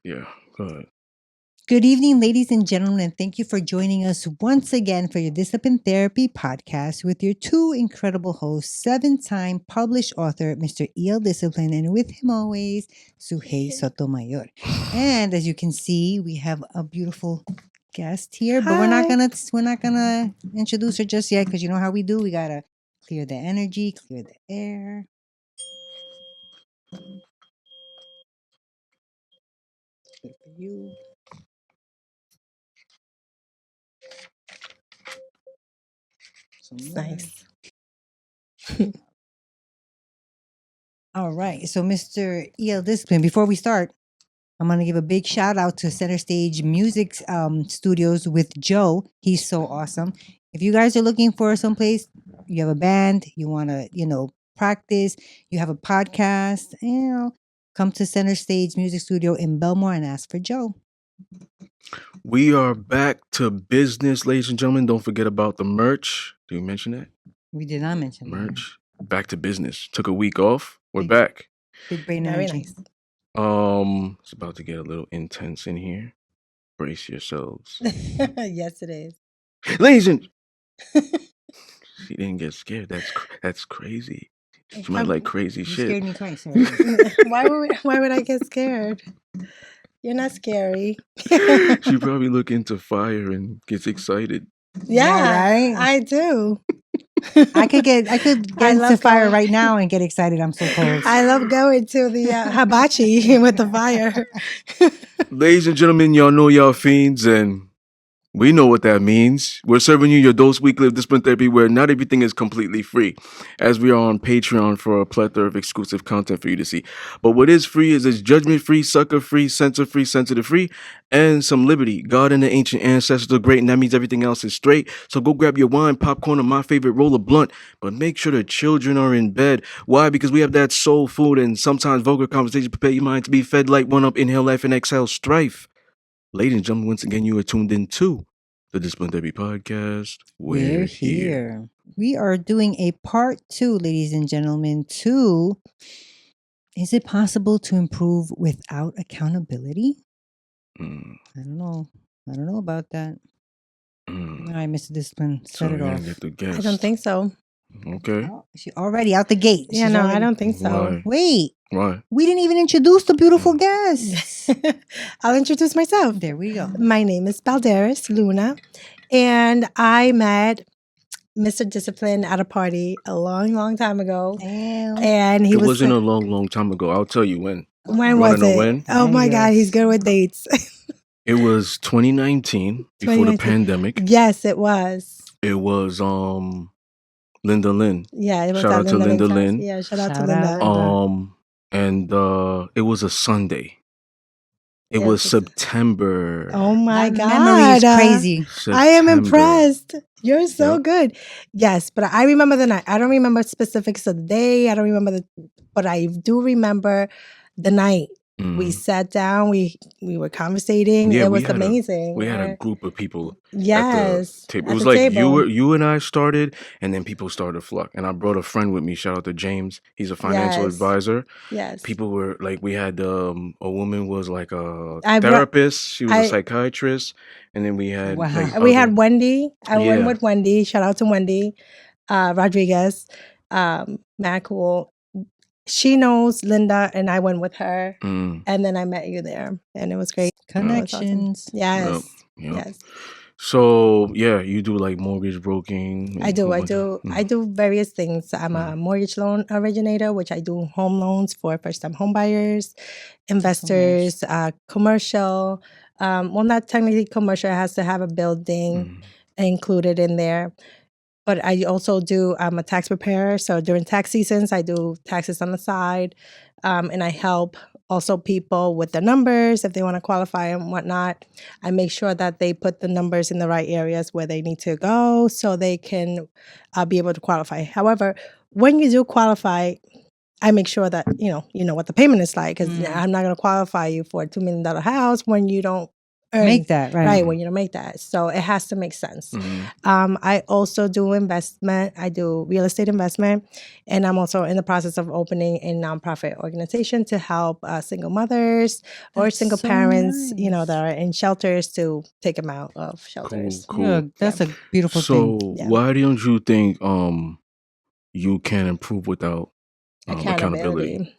Yeah, go ahead. Good evening, ladies and gentlemen, and thank you for joining us once again for your Discipline Therapy podcast with your two incredible hosts, 7-time published author, Mr. E.L. Discipline, and with him always, Suhey Sotomayor. And as you can see, we have a beautiful guest here, but we're not gonna introduce her just yet because you know how we do. We gotta clear the energy, clear the air. Good for you. Some water. Nice. All right. So, Mr. E.L. Discipline, before we start, I'm going to give a big shout out to Center Stage Music Studios with Joe. He's so awesome. If you guys are looking for someplace, you have a band, you want to, practice, you have a podcast, come to Center Stage Music Studio in Belmore and ask for Joe. We are back to business, ladies and gentlemen. Don't forget about the merch. Did we mention that? We did not mention that. Merch. Back to business. Took a week off. We're Big- back. Big brain Very energy. nice. It's about to get a little intense in here. Brace yourselves. Yes, it is. Ladies and she didn't get scared. That's crazy. She might like crazy You shit. scared me twice. already. Why would I get scared? You're not scary. She probably look into fire and gets excited. Yeah, right? I do. I could get I into love fire going- right now and get excited. I'm so cold. I love going to the hibachi with the fire. Ladies and gentlemen, y'all know y'all fiends, and we know what that means. We're serving you your dose weekly of discipline therapy where not everything is completely free, as we are on Patreon for a plethora of exclusive content for you to see. But what is free is it's judgment-free, sucker-free, censor-free, sensitive-free, and some liberty. God and the ancient ancestors are great, and that means everything else is straight. So go grab your wine, popcorn, or my favorite roll of blunt, but make sure the children are in bed. Why? Because we have that soul food and sometimes vulgar conversation prepare your mind to be fed like one up, inhale life, and exhale strife. Ladies and gentlemen, once again, you are tuned in to the Discipline Therapy Podcast. We're here. We are doing a part 2, ladies and gentlemen, to is it possible to improve without accountability? Mm, I don't know. I don't know about that. mm. All right, Mr. Discipline, So set we're it gonna off. get the guest. I don't think so. Okay. Oh, she already out the gate. Yeah, She's no, already- I don't think so. Why? Wait, Why? we didn't even introduce the beautiful guests. I'll introduce myself. There we go. My name is Balderas Luna, and I met Mr. Discipline at a party a long, long time ago. Damn. And he It was wasn't a long, long time ago. I'll tell you when. when You wanna was know it? when? Oh my God, he's Yes. good with dates. It was 2019, before the 2019. pandemic. Yes, it was. It was Linda Lynn. Yeah, it was Shout at out to Linda Lynn's house. Lynn. Yeah, shout out to Shout out. Linda. And it was a Sunday. It Yes, was it's- September. Oh my That God. memory is crazy. I am September. impressed. You're so Yep. good. Yes, but I remember the night. I don't remember specifics of the day. I don't remember but I do remember the night. We Mm. sat down. We were conversating. Yeah, it we was had amazing. We had a group of people yes, at the table. at It was the like table. you and I started, and then people started to flock. And I brought a friend with me. Shout out to James. He's a financial Yes. advisor. Yes. People were like, we had a woman was like a I brought- therapist. She was I- a psychiatrist, and then we had Wow. like We other- had Wendy. I went Yeah. with Wendy. Shout out to Wendy Rodriguez. Mad cool. She knows Linda, and I went with her. Mm, And then I met you there, and it was great. Connections. Yes. yep. Yes. So yeah, you do like mortgage broking. I do. Mm. I do various things. I'm a mortgage loan originator, which I do home loans for first-time home buyers, investors, commercial. Well, not technically commercial. It has to have a building included in there. But I also do, I'm a tax preparer. So during tax seasons, I do taxes on the side. And I help also people with the numbers if they want to qualify and whatnot. I make sure that they put the numbers in the right areas where they need to go so they can be able to qualify. However, when you do qualify, I make sure that, you know what the payment is like, because I'm not going to qualify you for a $2 million house when you don't make that, right? when you don't make that. So it has to make sense. Mhm. I also do investment. I do real estate investment, and I'm also in the process of opening a nonprofit organization to help single mothers or That's single so parents, you know, nice. that are in shelters to take them out of shelters. Yeah, Cool. that's a beautiful thing. So Yeah. why don't you think you can improve without accountability? Accountability.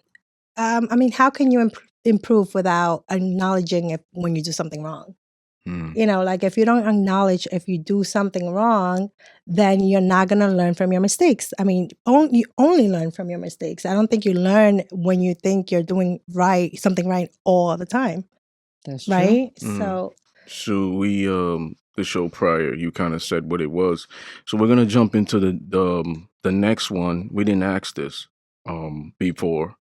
I mean, how can you improve without acknowledging it when you do something wrong? Mm. You know, like if you don't acknowledge if you do something wrong, then you're not going to learn from your mistakes. I mean, you only learn from your mistakes. I don't think you learn when you think you're doing something right all the time. That's true. Right? Mm. So we the show prior, you kind of said what it was. So we're gonna jump into the next one. We didn't ask this before,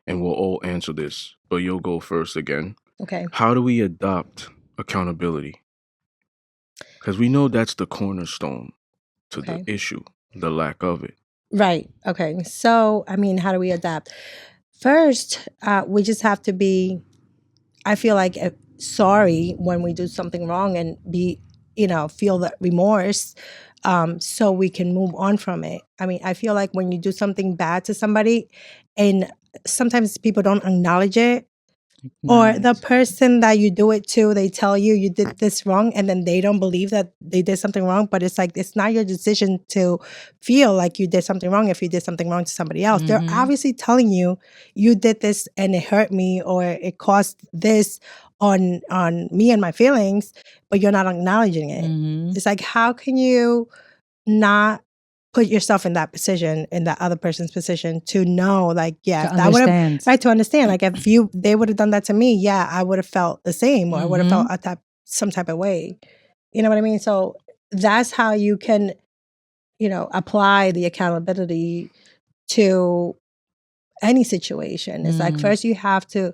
and we'll all answer this, but you'll go first again. Okay. How do we adopt accountability? Because we know that's the cornerstone to Okay. the issue, the lack of it. Right. Okay. So, I mean, how do we adapt? First, we just have to be, I feel like, sorry when we do something wrong and feel that remorse, so we can move on from it. I mean, I feel like when you do something bad to somebody and sometimes people don't acknowledge it, or the person that you do it to, they tell you did this wrong, and then they don't believe that they did something wrong. But it's like, it's not your decision to feel like you did something wrong if you did something wrong to somebody else. They're obviously telling you did this and it hurt me, or it caused this on me and my feelings, but you're not acknowledging it. It's like, how can you not put yourself in that position, in that other person's position, to know, like, yeah, To if that would have, understand. right, to understand, like, if they would have done that to me, yeah, I would have felt the same, or I would have felt some type of way. You know what I mean? So that's how you can, apply the accountability to any situation. It's like, first you have to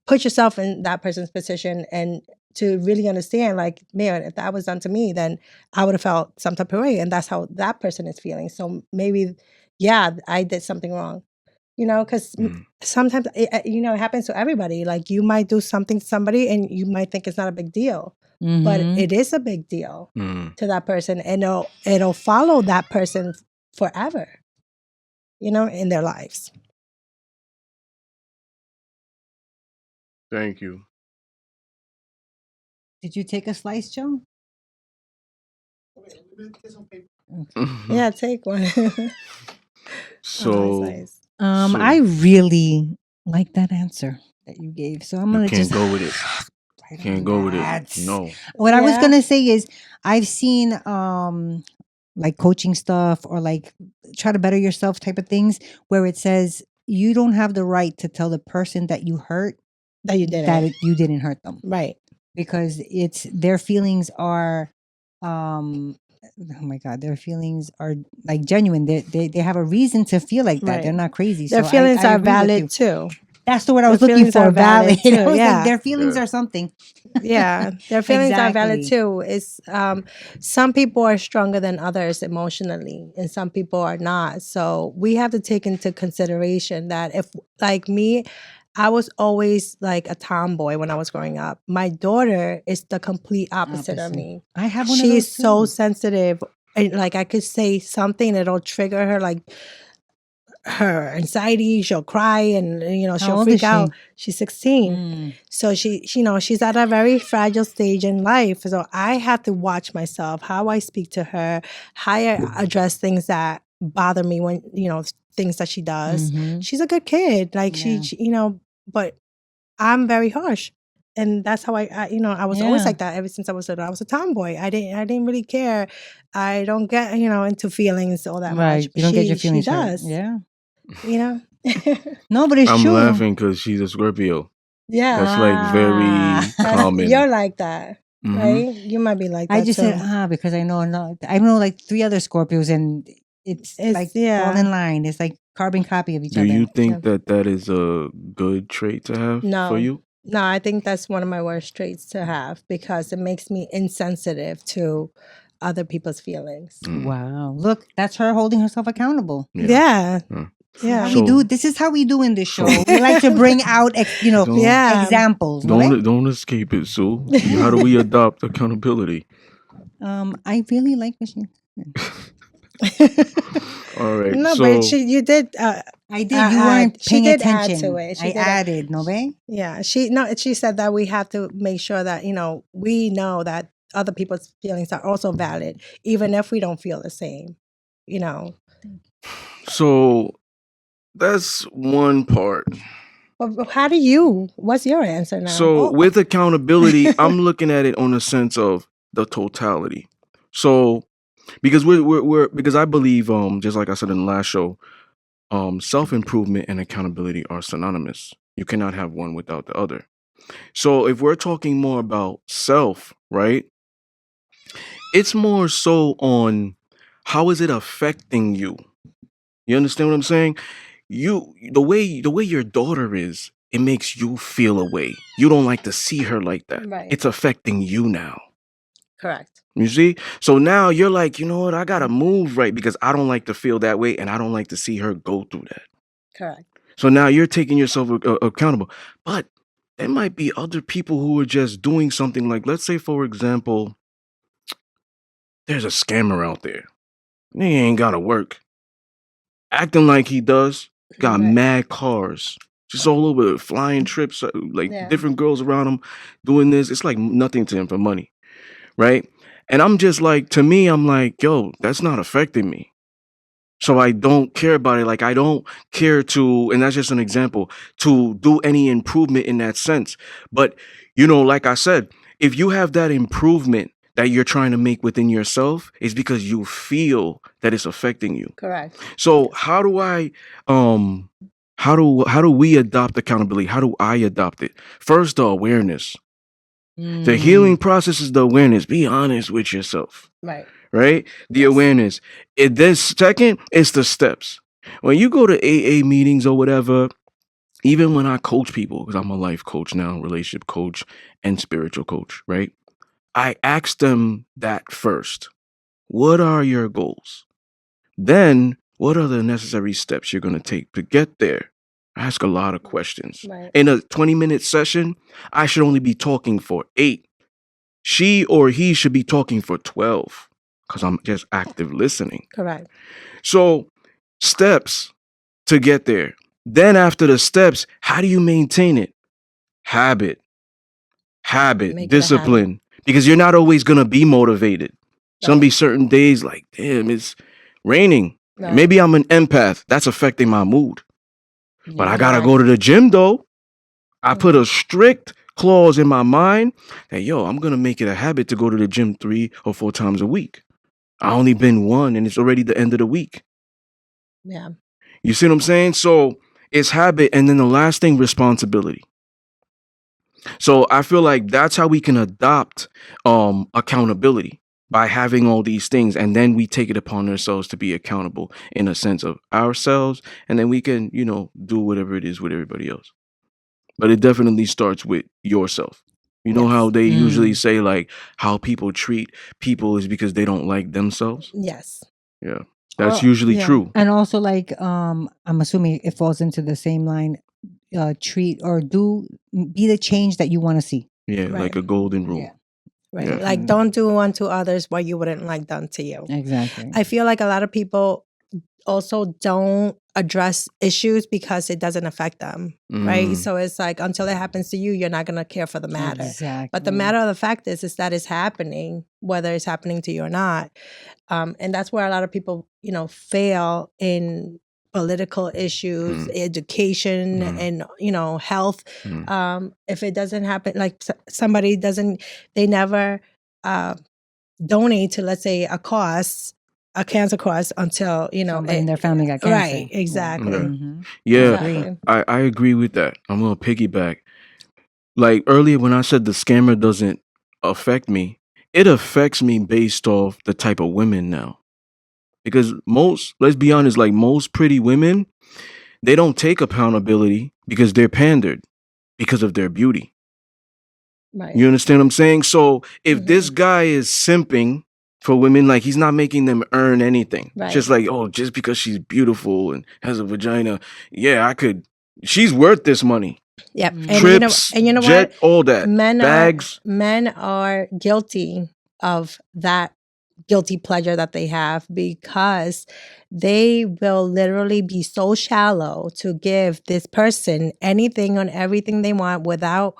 put yourself in that person's position and to really understand, like, man, if that was done to me, then I would have felt some type of way. And that's how that person is feeling. So maybe, yeah, I did something wrong, because sometimes, it happens to everybody. Like, you might do something to somebody and you might think it's not a big deal, but it is a big deal to that person. And it'll follow that person forever, in their lives. Thank you. Did you take a slice, Joe? Yeah, take one. So I really like that answer that you gave. So I'm you gonna can't just go with it. right Can't on go with that. it. No. What I was Yeah. gonna say is, I've seen like coaching stuff, or like try to better yourself type of things, where it says you don't have the right to tell the person that you hurt that you didn't. you didn't hurt them, Right. because it's their feelings are oh my god, their feelings are like genuine. They have a reason to feel like that. Right. They're not crazy. Their So feelings I are agree with you. valid too. That's the word I was Their looking feelings for. are valid Valid. I too, was yeah. like, their feelings Yeah. are something. Yeah, their feelings are valid Exactly. too. It's some people are stronger than others emotionally, and some people are not. So we have to take into consideration that, if, like me, I was always like a tomboy when I was growing up. My daughter is the complete opposite of me. I have one of She's those so too. sensitive, and like, I could say something that'll trigger her, like her anxiety. She'll cry, and How she'll old freak is she? out. She's 16. So she's at a very fragile stage in life. So I have to watch myself, how I speak to her, how I address things that bother me, when things that she does. She's a good kid, like, Yeah. she but I'm very harsh. And that's how I was always Yeah. like that ever since I was little. I was a tomboy. I didn't really care. I don't get into feelings all that much. Right. But You don't get your she feelings hurt. does. Yeah. You know? No, but it's I'm true. laughing because she's a Scorpio. Yeah. That's like very common. You're like that, Mhm. right? You might be like that I just too. said because I know like 3 other Scorpios, and it's like all in line. It's like carbon copy of each Do other. you think that is a good trait to have No. for you? No, I think that's one of my worst traits to have, because it makes me insensitive to other people's feelings. Wow. Look, that's her holding herself accountable. Yeah. Yeah. How we So- do. This is how we do in the show. So- We like to bring out, Don't- Yeah. examples. No? Don't escape it, Sue. How do we adopt accountability? I really like machine. All right. No, so but you did. I did. You weren't she paying did add attention. to it. She I did add- added, no way? Yeah, she said that we have to make sure that we know that other people's feelings are also valid, even if we don't feel the same. so that's one part. But what's your answer now? So with accountability, I'm looking at it on the sense of the totality. So because we're because I believe just like I said in the last show, self-improvement and accountability are synonymous. You cannot have one without the other. So if we're talking more about self, right? It's more so on how is it affecting you? You understand what I'm saying? The way your daughter is, it makes you feel a way. You don't like to see her like that. Right. It's affecting you now. Correct. You see? So now you're like, you know what? I got to move right because I don't like to feel that way and I don't like to see her go through that. Correct. So now you're taking yourself accountable. But there might be other people who are just doing something like, let's say, for example, there's a scammer out there. He ain't got to work. Acting like he does. Got Right. mad cars. Just all over, flying trips, like Yeah. different girls around him doing this. It's like nothing to him for money. Right? And I'm just like, to me, I'm like, yo, that's not affecting me. So I don't care about it. Like, I don't care to, and that's just an example, to do any improvement in that sense. But, like I said, if you have that improvement that you're trying to make within yourself, it's because you feel that it's affecting you. Correct. So how do I, how do we adopt accountability? How do I adopt it? First, the awareness. The healing process is the awareness. Be honest with yourself. Right. Right? The Yes. awareness. This second, it's the steps. When you go to AA meetings or whatever, even when I coach people, because I'm a life coach now, relationship coach and spiritual coach, right? I ask them that first. What are your goals? Then, what are the necessary steps you're going to take to get there? I ask a lot of questions. Right. In a 20-minute session, I should only be talking for 8. She or he should be talking for 12 because I'm just active listening. Correct. So, steps to get there. Then after the steps, how do you maintain it? Habit, Make it a discipline. Because you're not always going to be motivated. It's going to be certain days like, damn, it's raining. Right. Maybe I'm an empath. That's affecting my mood. But I got to Right. go to the gym though. I put a strict clause in my mind that, I'm going to make it a habit to go to the gym 3 or 4 times a week. I only been 1 and it's already the end of the week. Yeah. You see what I'm saying? So it's habit. And then the last thing, responsibility. So I feel like that's how we can adopt accountability, by having all these things. And then we take it upon ourselves to be accountable in a sense of ourselves. And then we can, do whatever it is with everybody else. But it definitely starts with yourself. You know how they usually say like how people treat people is because they don't like themselves? Yes. Yeah. That's Oh, usually yeah. true. And also, like, I'm assuming it falls into the same line. Treat or be the change that you want to see. Yeah, Right. like a golden rule. Yeah. Right. Yeah. Like, don't do unto others what you wouldn't like done to you. Exactly. I feel like a lot of people also don't address issues because it doesn't affect them. Right. Mm. So it's like until it happens to you, you're not going to care for the matter. Exactly. But the matter of the fact is that it's happening, whether it's happening to you or not. And that's where a lot of people, fail in political issues, education, and, health. If it doesn't happen, like somebody they never donate to, let's say, a cancer cause until, Somebody in their family got cancer. Right, exactly. Yeah. Mhm. Yeah, Exactly. I agree with that. I'm going to piggyback. Like earlier when I said the scammer doesn't affect me, it affects me based off the type of women now. Because let's be honest, like most pretty women, they don't take accountability because they're pandered because of their beauty. Right. You understand what I'm saying? So if this guy is simping for women. Like, he's not making them earn anything. Right. Just like, oh, just because she's beautiful and has a vagina, yeah, she's worth this money. Yep. Mm. And Trips, you know jet, what? all that. Bags. Men are guilty of that guilty pleasure that they have, because they will literally be so shallow to give this person anything on everything they want without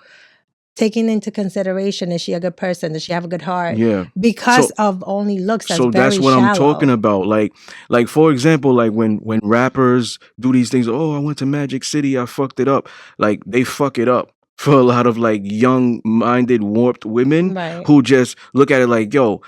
taking into consideration, is she a good person? Does she have a good heart? Yeah. Because of only looks. That's So very that's what shallow. I'm talking about. Like for example, like when rappers do these things, oh, I went to Magic City, I fucked it up. Like, they fuck it up for a lot of like young-minded, warped women Right. who just look at it like, yo,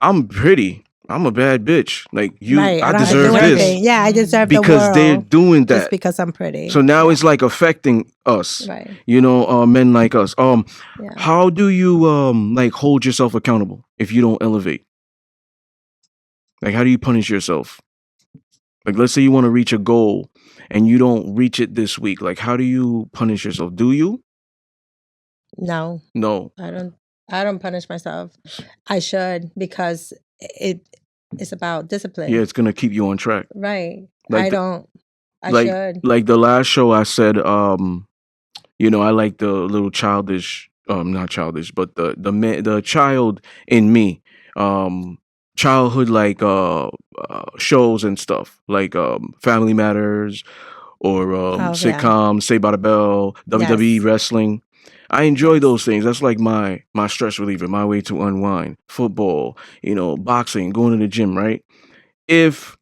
I'm pretty. I'm a bad bitch. Like, Right. I don't have to deserve do this. anything. Yeah, I deserve Because the they're world doing that. just because I'm pretty. So now Yeah. it's like affecting us. Right. You know, men like us. Yeah. How do you like hold yourself accountable if you don't elevate? Like, how do you punish yourself? Like, let's say you want to reach a goal and you don't reach it this week. Like, how do you punish yourself? Do you? No, No. I don't punish myself. I should, because it's about discipline. Yeah, it's gonna keep you on track. Right. Like I should. Like the last show I said, you know, I like the little childish, not childish, but the child in me, childhood, like shows and stuff, like Family Matters or Yeah. sitcoms, Saved by the Bell, WWE Yes. wrestling. I enjoy Yes. those things. That's like my stress reliever, my way to unwind. Football, you know, boxing, going to the gym, right? If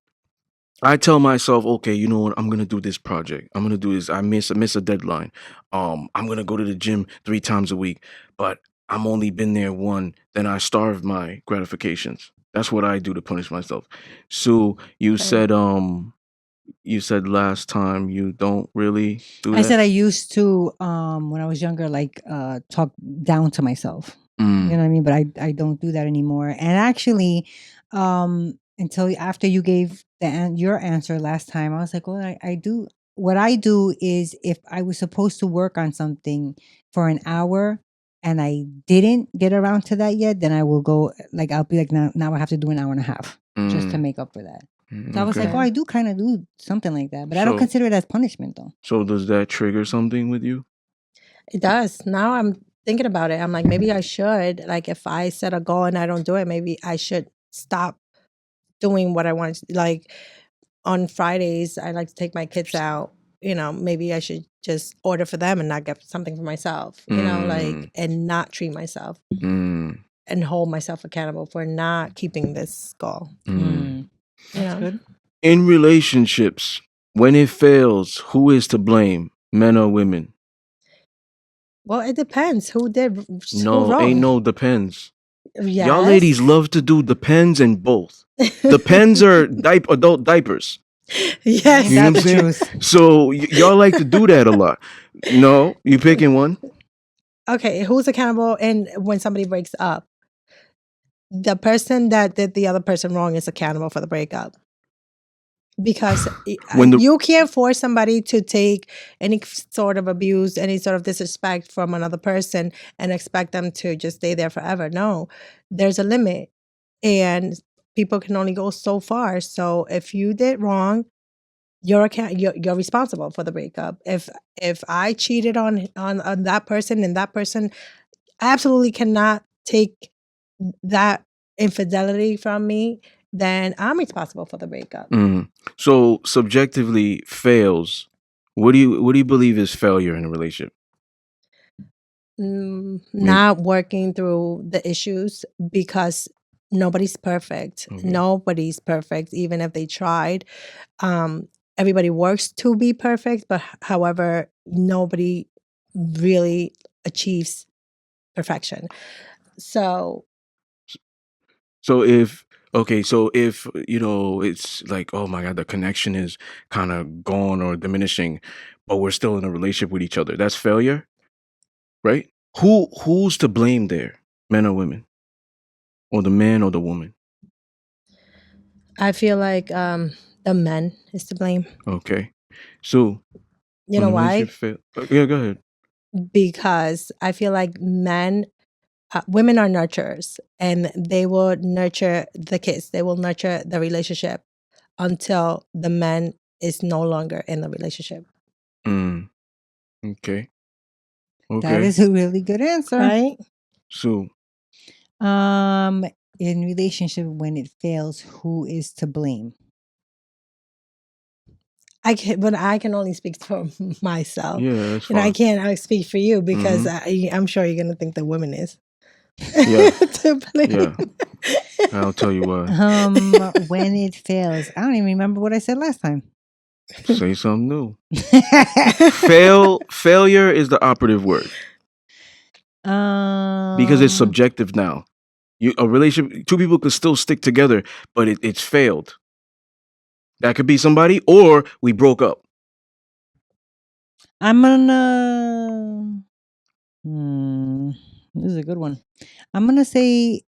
I tell myself, okay, you know what? I'm gonna do this project. I'm gonna do this. I miss a deadline. I'm gonna go to the gym 3 times a week, but I'm only been there one. Then I starve my gratifications. That's what I do to punish myself. So you Okay. said last time you don't really do that. I said I used to when I was younger, like talk down to myself. You know what I mean? But I don't do that anymore. And actually, until after you gave your answer last time, I was like, well, I do. What I do is, if I was supposed to work on something for an hour and I didn't get around to that yet, then I will go, like, I'll be like, now I have to do an hour and a half just to make up for that. So I was like, Okay. oh, I do kind of do something like that, but I don't So- consider it as punishment, though. So does that trigger something with you? It does. Now I'm thinking about it. I'm like, maybe I should. Like, if I set a goal and I don't do it, maybe I should stop doing what I want to. Like, on Fridays, I like to take my kids out. You know, maybe I should just order for them and not get something for myself. You know, like, and not treat myself and hold myself accountable for not keeping this goal. You That's know? good. In relationships, when it fails, who is to blame? Men or women? Well, it depends. Who did who No, wrong? ain't no depends. Yes. Y'all ladies love to do depends and both. Depends are adult diapers. Yes. You know what That's I'm the saying? truth. So y'all like to do that a lot. No, you picking one? Okay, who's accountable? And when somebody breaks up, the person that did the other person wrong is accountable for the breakup. Because you can't force somebody to take any sort of abuse, any sort of disrespect from another person and expect them to just stay there forever. No, there's a limit, and people can only go so far. So if you did wrong, you're responsible for the breakup. If I cheated on that person, and that person absolutely cannot take that infidelity from me, then I'm responsible for the breakup. So subjectively fails. What do you believe is failure in a relationship? Not working through the issues, because nobody's perfect. Okay. Nobody's perfect, even if they tried. Everybody works to be perfect, but however, nobody really achieves perfection. So if you know, it's like, oh my God, the connection is kind of gone or diminishing, but we're still in a relationship with each other, that's failure, right? Who's to blame there? Men or women? Or the man or the woman? I feel like the men is to blame. Okay. So You know why? Yeah, go ahead. Because I feel like men women are nurturers, and they will nurture the kids. They will nurture the relationship until the man is no longer in the relationship. Mm. Okay. That Okay. is a really good answer. Right? So In relationship, when it fails, who is to blame? But I can only speak for myself. yeah, that's And I fine. can't speak for you because Mhm. I'm sure you're gonna think the woman is. Yeah. To blame. Yeah. I'll tell you what. When it fails, I don't even remember what I said last time. Say something new. Failure is the operative word because it's subjective now. A relationship, two people could still stick together, but it's failed. That could be somebody, or we broke up. I'm gonna. This is a good one. I'm gonna say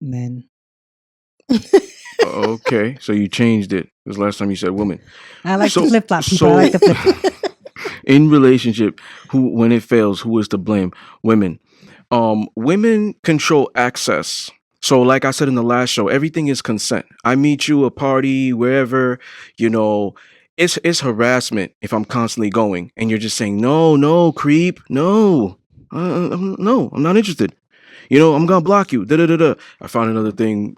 men. Okay, so you changed it because last time you said woman. I like So- to flip flop people. I like to flip flop. In relationship, when it fails, who is to blame? Women. Women control access. So, like I said in the last show, everything is consent. I meet you a party wherever, you know, it's harassment if I'm constantly going and you're just saying no, creep, no, no, I'm not interested. I'm gonna block you. Da da da da. I found another thing.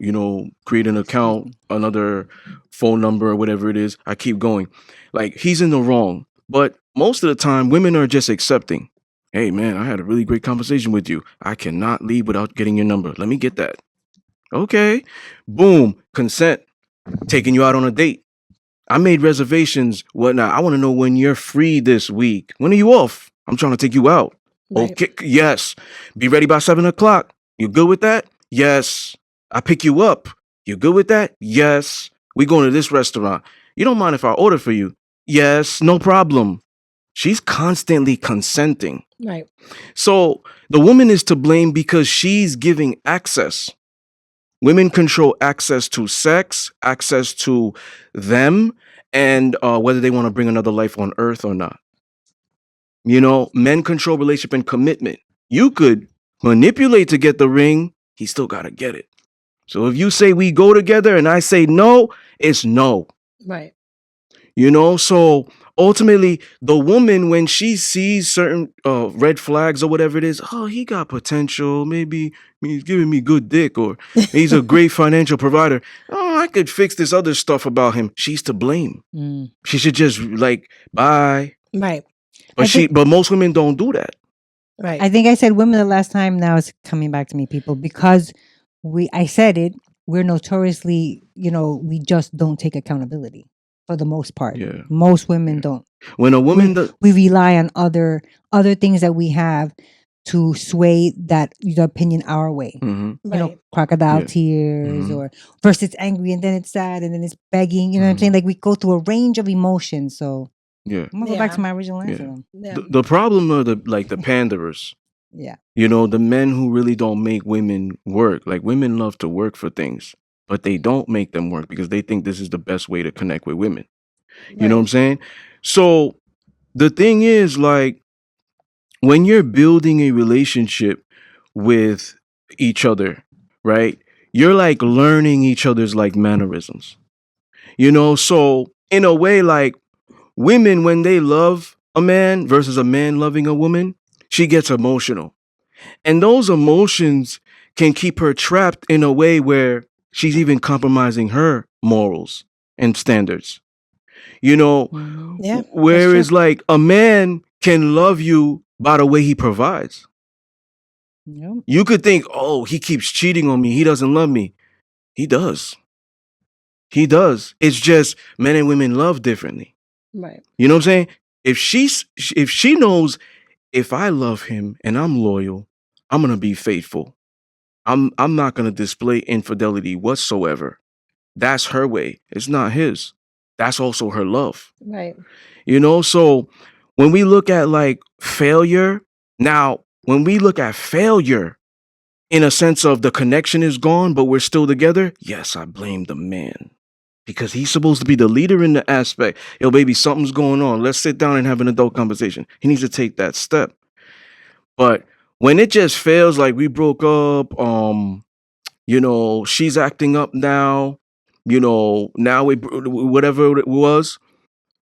Create an account, another phone number or whatever it is. I keep going. Like he's in the wrong. But most of the time, women are just accepting. Hey man, I had a really great conversation with you. I cannot leave without getting your number. Let me get that. Okay. Boom. Consent. Taking you out on a date. I made reservations, whatnot. I want to know when you're free this week. When are you off? I'm trying to take you out. Right. Okay, yes. Be ready by 7:00. You good with that? Yes. I pick you up. You good with that? Yes. We going to this restaurant. You don't mind if I order for you? Yes, no problem. She's constantly consenting. Right. So the woman is to blame because she's giving access. Women control access to sex, access to them, and whether they want to bring another life on earth or not. Men control relationship and commitment. You could manipulate to get the ring. He still got to get it. So if you say we go together and I say no, it's no. Right. So ultimately the woman, when she sees certain red flags or whatever it is, oh, he got potential, maybe he's giving me good dick, or he's a great financial provider, oh, I could fix this other stuff about him. She's to blame. She should just bye. Right. But most women don't do that. Right. I think I said women the last time. Now it's coming back to me, people, because I said it. We're notoriously, we just don't take accountability for the most part. Yeah. Most women don't. When a woman we rely on other things that we have to sway the opinion our way. Mhm. Crocodile Yeah. tears, Mhm. or first it's angry and then it's sad and then it's begging. You know what I'm saying? Like we go through a range of emotions. So Yeah. I'm gonna go back to my original Yeah. answer. Then. Yeah. The problem are the panderers. Yeah. The men who really don't make women work. Like women love to work for things, but they don't make them work because they think this is the best way to connect with women. You know what I'm saying? So the thing is, like, when you're building a relationship with each other, right? You're like learning each other's like mannerisms. So in a way, like women, when they love a man versus a man loving a woman, she gets emotional. And those emotions can keep her trapped in a way where she's even compromising her morals and standards. Yeah. Whereas like a man can love you by the way he provides. Yep. You could think, oh, he keeps cheating on me. He doesn't love me. He does. He does. It's just men and women love differently. Right. You know what I'm saying? If she knows, if I love him and I'm loyal, I'm gonna be faithful. I'm not gonna display infidelity whatsoever. That's her way. It's not his. That's also her love. Right. So when we look at like failure, now when we look at failure in a sense of the connection is gone, but we're still together, yes, I blame the man. Because he's supposed to be the leader in the aspect. Yo, baby, something's going on. Let's sit down and have an adult conversation. He needs to take that step. But When it just fails, like we broke up, she's acting up now, now whatever it was,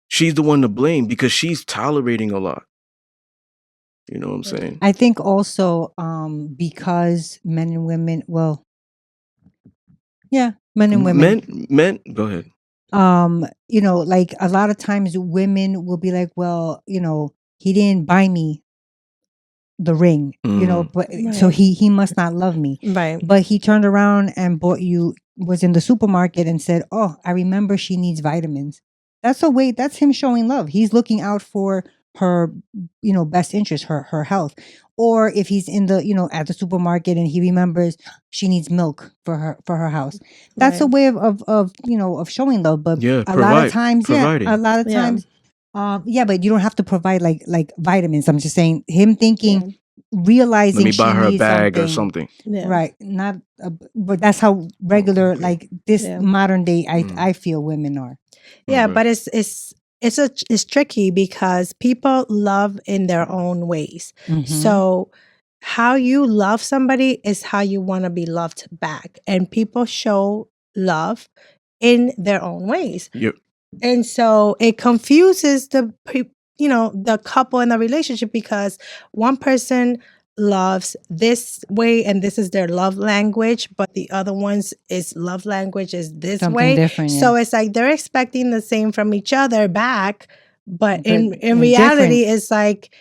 she's the one to blame because she's tolerating a lot. You know what I'm saying? I think also because men and women, well, yeah, men and women. Men, go ahead. Like a lot of times women will be like, well, he didn't buy me the ring, but so Right. he must not love me. Right. But he turned around and was in the supermarket and said, "Oh, I remember she needs vitamins." That's him showing love. He's looking out for her, best interest, her health. Or if he's in the, at the supermarket and he remembers she needs milk for her house. That's a Right. way of showing love. But Yeah, a lot of times, providing. a lot of Yeah. times, but you don't have to provide like vitamins. I'm just saying him thinking, realizing Let me she buy her a needs bag or something. Yeah. right? Not, but that's how regular, okay. like this Yeah. modern day, I feel women are. Yeah, Okay. but it's tricky because people love in their own ways. Mhm. So how you love somebody is how you want to be loved back, and people show love in their own ways. Yep. And so it confuses the couple in the relationship because one person loves this way and this is their love language, but the other one's love language is this Something way. different, So yeah. it's like they're expecting the same from each other back, but in and reality, different. it's like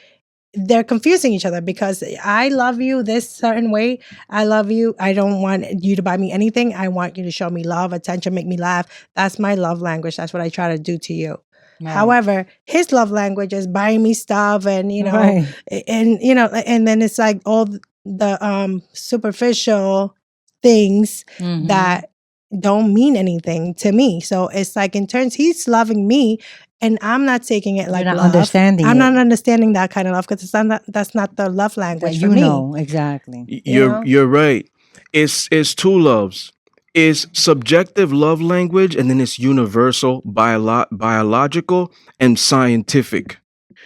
they're confusing each other because I love you this certain way. I love you. I don't want you to buy me anything. I want you to show me love, attention, make me laugh. That's my love language. That's what I try to do to you. Right. However, his love language is buying me stuff and, Right. and then it's like all the superficial things Mhm. that don't mean anything to me. So it's like in turns, he's loving me and I'm not taking it like not love. understanding I'm it. not understanding that kind of love because that's not the love That language you for me. know exactly. You're right. It's two loves. It's subjective love language, and then it's universal, biological, and scientific.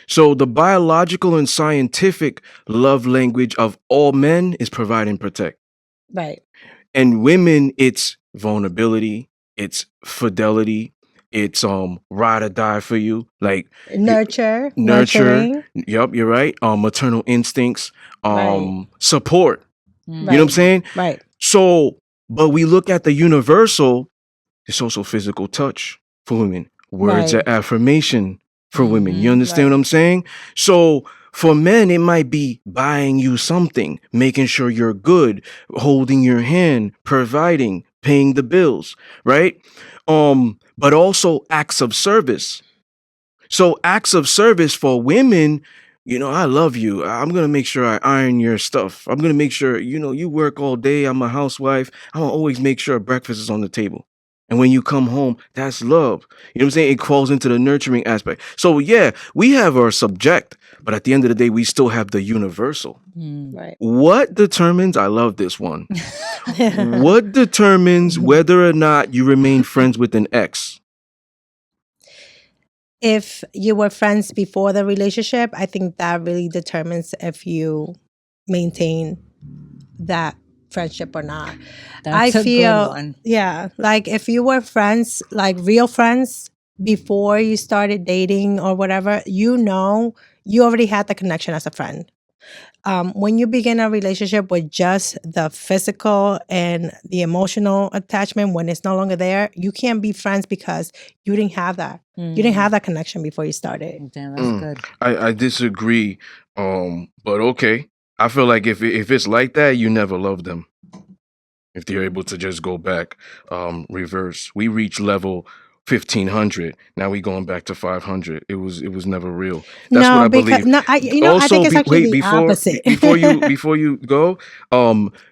So the biological and scientific love language of all men is provide and protect. Right. And women, it's vulnerability, it's fidelity, it's ride or die for you, like Nurture, nurture. nurturing. Yep, you're right. Maternal instincts, Right. support. Mm. You know what I'm saying? Right. So, but we look at the universal, it's also physical touch for women, words Right. of affirmation for women. You Mhm. understand Right. what I'm saying? So, for men, it might be buying you something, making sure you're good, holding your hand, providing, paying the bills, right? But also acts of service. So acts of service for women, I love you. I'm going to make sure I iron your stuff. I'm going to make sure, you work all day. I'm a housewife. I'm going to always make sure breakfast is on the table. And when you come home, that's love. You know what I'm saying? It falls into the nurturing aspect. So yeah, we have our subject, but at the end of the day, we still have the universal. Mm. Right. What determines, I love this one. What determines whether or not you remain friends with an ex? If you were friends before the relationship, I think that really determines if you maintain that friendship or not. That's a good one. Yeah, like if you were friends, like real friends before you started dating or whatever, you already had the connection as a friend. When you begin a relationship with just the physical and the emotional attachment, when it's no longer there, you can't be friends because you didn't have that. You didn't have that connection before you started. Damn, that's good. I disagree. But okay. I feel like if it's like that, you never love them. If they're able to just go back, reverse. We reach level 1500. Now we going back to 500. It was never real. That's what I believe. I think it's actually the opposite. before you go,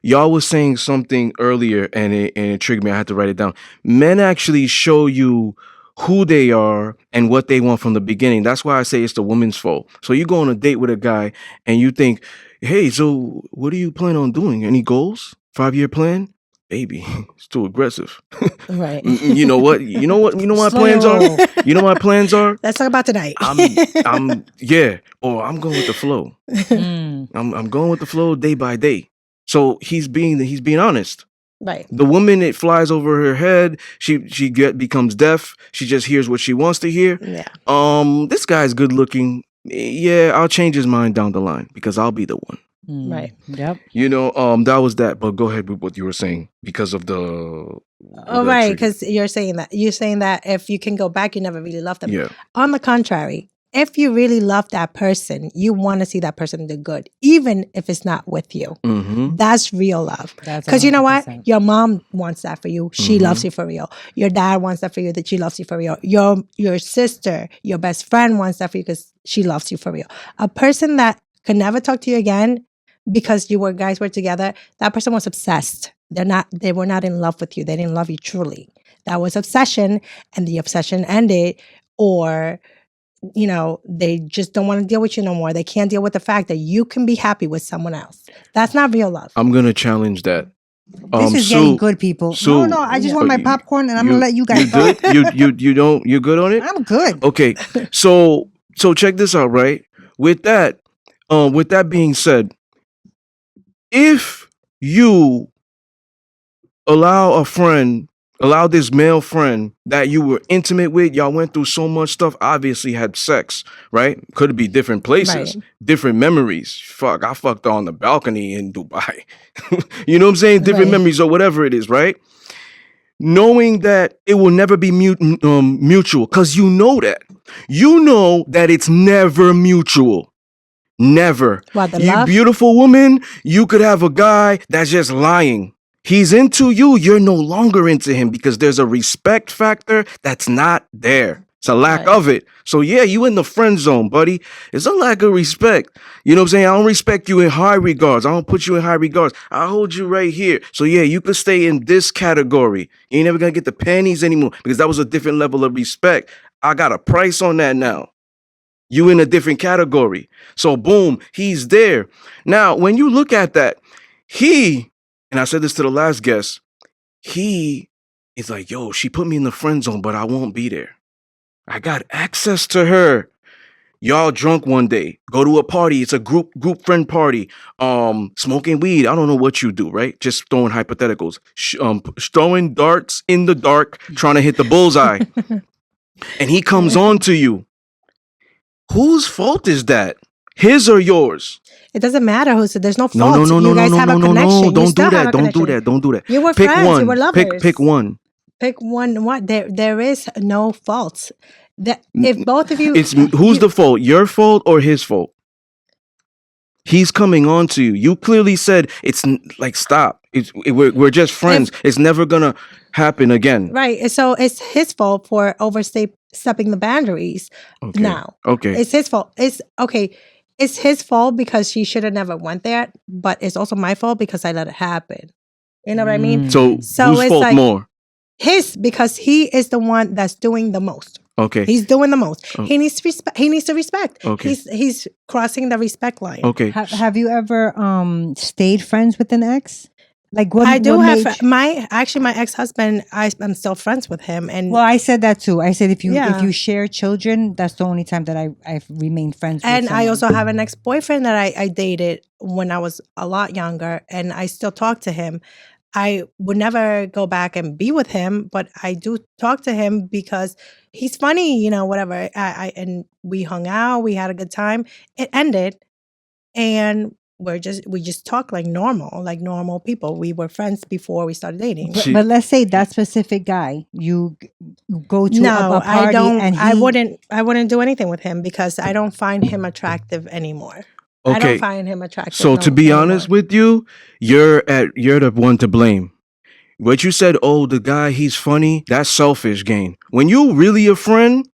y'all was saying something earlier, and it triggered me. I had to write it down. Men actually show you who they are and what they want from the beginning. That's why I say it's the woman's fault. So you go on a date with a guy and you think, hey, so what do you plan on doing? Any goals? 5-year plan? baby, it's too aggressive. Right. You know what? You know what my Slow plans your are? roll. You know what my plans are? Let's talk about tonight. Yeah. Or I'm going with the flow. Mm. I'm going with the flow day by day. So he's being honest. Right. The woman, it flies over her head. She becomes deaf. She just hears what she wants to hear. Yeah. This guy's good looking. Yeah, I'll change his mind down the line because I'll be the one. Right. Yep. You know, that was that. But go ahead with what you were saying because of the. Oh, right. Because you're saying that if you can go back, you never really loved them. Yeah. On the contrary, if you really love that person, you want to see that person do good, even if it's not with you. Mm-hmm. That's real love. That's Because you know what? 100%. Your mom wants that for you. She Mhm. loves you for real. Your dad wants that for you. That she loves you for real. Your sister, your best friend wants that for you because she loves you for real. A person that could never talk to you again because you guys were together, that person was obsessed. They were not in love with you. They didn't love you truly. That was obsession, and the obsession ended, or they just don't want to deal with you no more. They can't deal with the fact that you can be happy with someone else. That's not real love. I'm gonna challenge that. This is Sue, getting good, people. Sue, No, I just Yeah. want my popcorn, and I'm gonna let you guys You good? You good on it? I'm good. Okay. So check this out, right? With that being said, if you allow this male friend that you were intimate with, y'all went through so much stuff, obviously had sex, right? Could be different places, Right. different memories. Fuck, I fucked on the balcony in Dubai. You know what I'm saying? Different Right. memories or whatever it is, right? Knowing that it will never be mutual, because you know that it's never mutual. Never. What, the You love? beautiful woman, you could have a guy that's just lying. He's into you, you're no longer into him because there's a respect factor that's not there. It's a lack Right. of it. So yeah, you in the friend zone, buddy. It's a lack of respect. You know what I'm saying? I don't respect you in high regards. I don't put you in high regards. I hold you right here. So yeah, you could stay in this category. You ain't never gonna get the panties anymore because that was a different level of respect. I got a price on that now. You in a different category. So boom, he's there. Now, when you look at that, and I said this to the last guest, he is like, yo, she put me in the friend zone, but I won't be there. I got access to her. Y'all drunk one day, go to a party. It's a group friend party. Smoking weed. I don't know what you do, right? Just throwing hypotheticals. Throwing darts in the dark, trying to hit the bullseye. And he comes on to you. Whose fault is that? His or yours? It doesn't matter who's. There's no fault. No. You guys have a connection. You Don't still do have that. a Don't do connection. that. Don't do that. You were Pick friends. one. You were lovers. Pick one. Pick one. What? There is no fault. If both of you, It's who's the fault? Your fault or his fault? He's coming on to you. You clearly said it's like stop. We're just friends. It's never gonna happen again. Right. So it's his fault for stepping the boundaries. Okay. Now, Okay. it's his fault. It's okay. It's his fault because she should have never went there, but it's also my fault because I let it happen. You know what I mean? So So whose it's fault like- more? His, because he is the one that's doing the most. Okay. He's doing the most. Oh. He needs to respect. Okay. He's crossing the respect line. Okay. Have you ever stayed friends with an ex? Like what? I do what have made- my ex-husband. I'm still friends with him, and Well, I said that too. I said if Yeah. you share children, that's the only time that I've remained friends with and I someone. also have an ex-boyfriend that I dated when I was a lot younger, and I still talk to him. I would never go back and be with him, but I do talk to him because he's funny, whatever. And we hung out, we had a good time. It ended, and we just talk like normal people. We were friends before we started dating. But let's say that specific guy, you go to No, a party I don't. and I wouldn't do anything with him because I don't find him attractive anymore. I Okay. don't find him attractive. So to be honest with you, you're the one to blame. What you said, oh, the guy, he's funny, that's selfish gain. When you really a friend,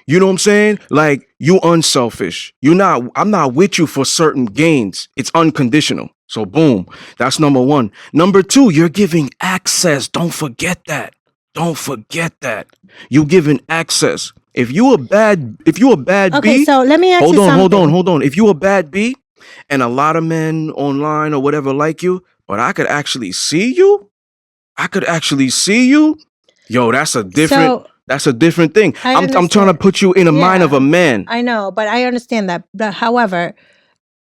you know what I'm saying? Like, you unselfish. I'm not with you for certain gains. It's unconditional. So boom, that's number one. Number two, you're giving access. Don't forget that. You giving access. If you a bad Okay, B, so let me ask you something. hold on. If you a bad B and a lot of men online or whatever like you, but I could actually see you, I could actually see you. Yo, that's a different thing. I I'm trying to understand. put you in the mind of a man. I know, but I understand that. But however,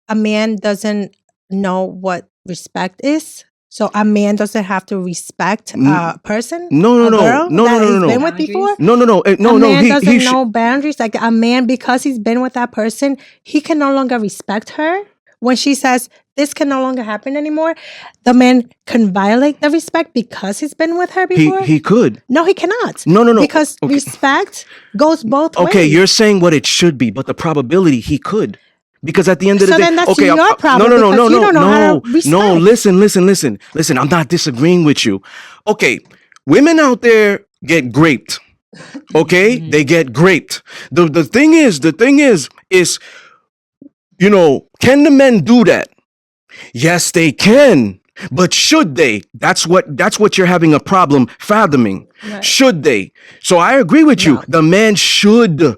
a man doesn't know what respect is. So a man doesn't have to respect a person, No, a girl that he's been with Boundaries? before. No. A man doesn't know boundaries. Like a man, because he's been with that person, he can no longer respect her. When she says this can no longer happen anymore, the man can violate the respect because he's been with her before. He could. No, he cannot. No. Because respect goes both ways. Okay, you're saying what it should be, but the probability he could. Because at the end of the day, then that's okay, your problem. No, because you don't know how to respect. no. Listen. I'm not disagreeing with you. Okay, women out there get raped. Okay, they get raped. The thing is, you know, can the men do that? Yes, they can. But should they? That's what you're having a problem fathoming. Right. Should they? So I agree with you. No. The man should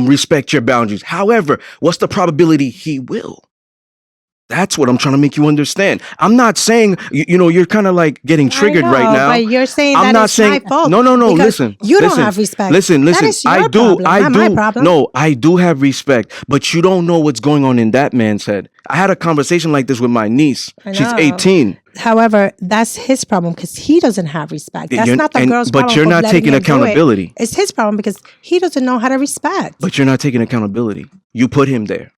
respect your boundaries. However, what's the probability he will? That's what I'm trying to make you understand. I'm not saying, you know, you're kind of like getting triggered right now. But you're saying I'm that not it's saying, my fault. no. because Listen, you don't have respect. Listen. That is your I do. problem, not my problem. No, I do have respect, but you don't know what's going on in that man's head. I had a conversation like this with my niece. I She's know. 18. However, that's his problem because he doesn't have respect. That's not the girl's problem. But you're for not letting taking him do it. accountability. It's his problem because he doesn't know how to respect. But you're not taking accountability. You put him there.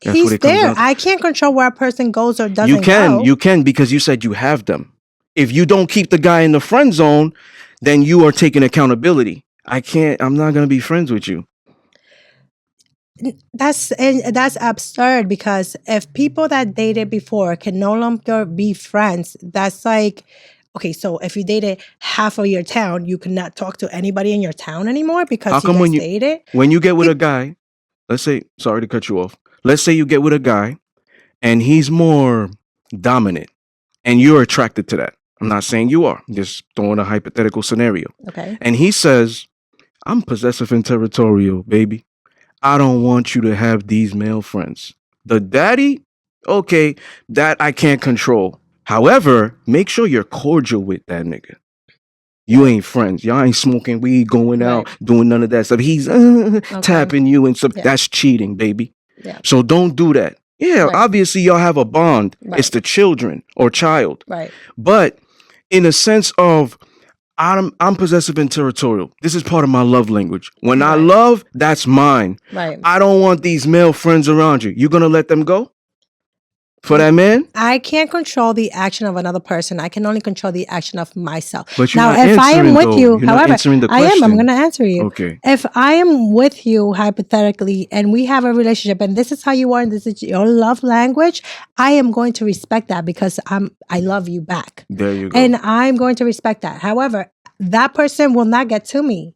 That's He's what it comes there. down to. I can't control where a person goes or doesn't go. You can because you said you have them. If you don't keep the guy in the friend zone, then you are taking accountability. I'm not going to be friends with you. That's absurd because if people that dated before can no longer be friends, that's like, okay, so if you dated half of your town, you cannot talk to anybody in your town anymore because How come you guys dated? When you get with a guy, let's say, sorry to cut you off. Let's say you get with a guy and he's more dominant and you're attracted to that. I'm not saying you are. I'm just throwing a hypothetical scenario. Okay. And he says, I'm possessive and territorial, baby. I don't want you to have these male friends. The daddy, okay, that I can't control. However, make sure you're cordial with that nigga. You ain't friends. Y'all ain't smoking weed, going out, doing none of that stuff. He's tapping you and stuff. Yeah. That's cheating, baby. Yeah. So don't do that. Yeah, obviously y'all have a bond. Right. It's the children or child. Right. But in a sense of I'm possessive and territorial. This is part of my love language. When I love, that's mine. Right. I don't want these male friends around you. You gonna let them go? For that man? I can't control the action of another person. I can only control the action of myself. But you're now, not if I am with though. you, You're however, not answering the I am. I'm question. going to answer you. Okay. If I am with you hypothetically, and we have a relationship, and this is how you are, and this is your love language, I am going to respect that because I love you back. There you go. And I'm going to respect that. However, that person will not get to me.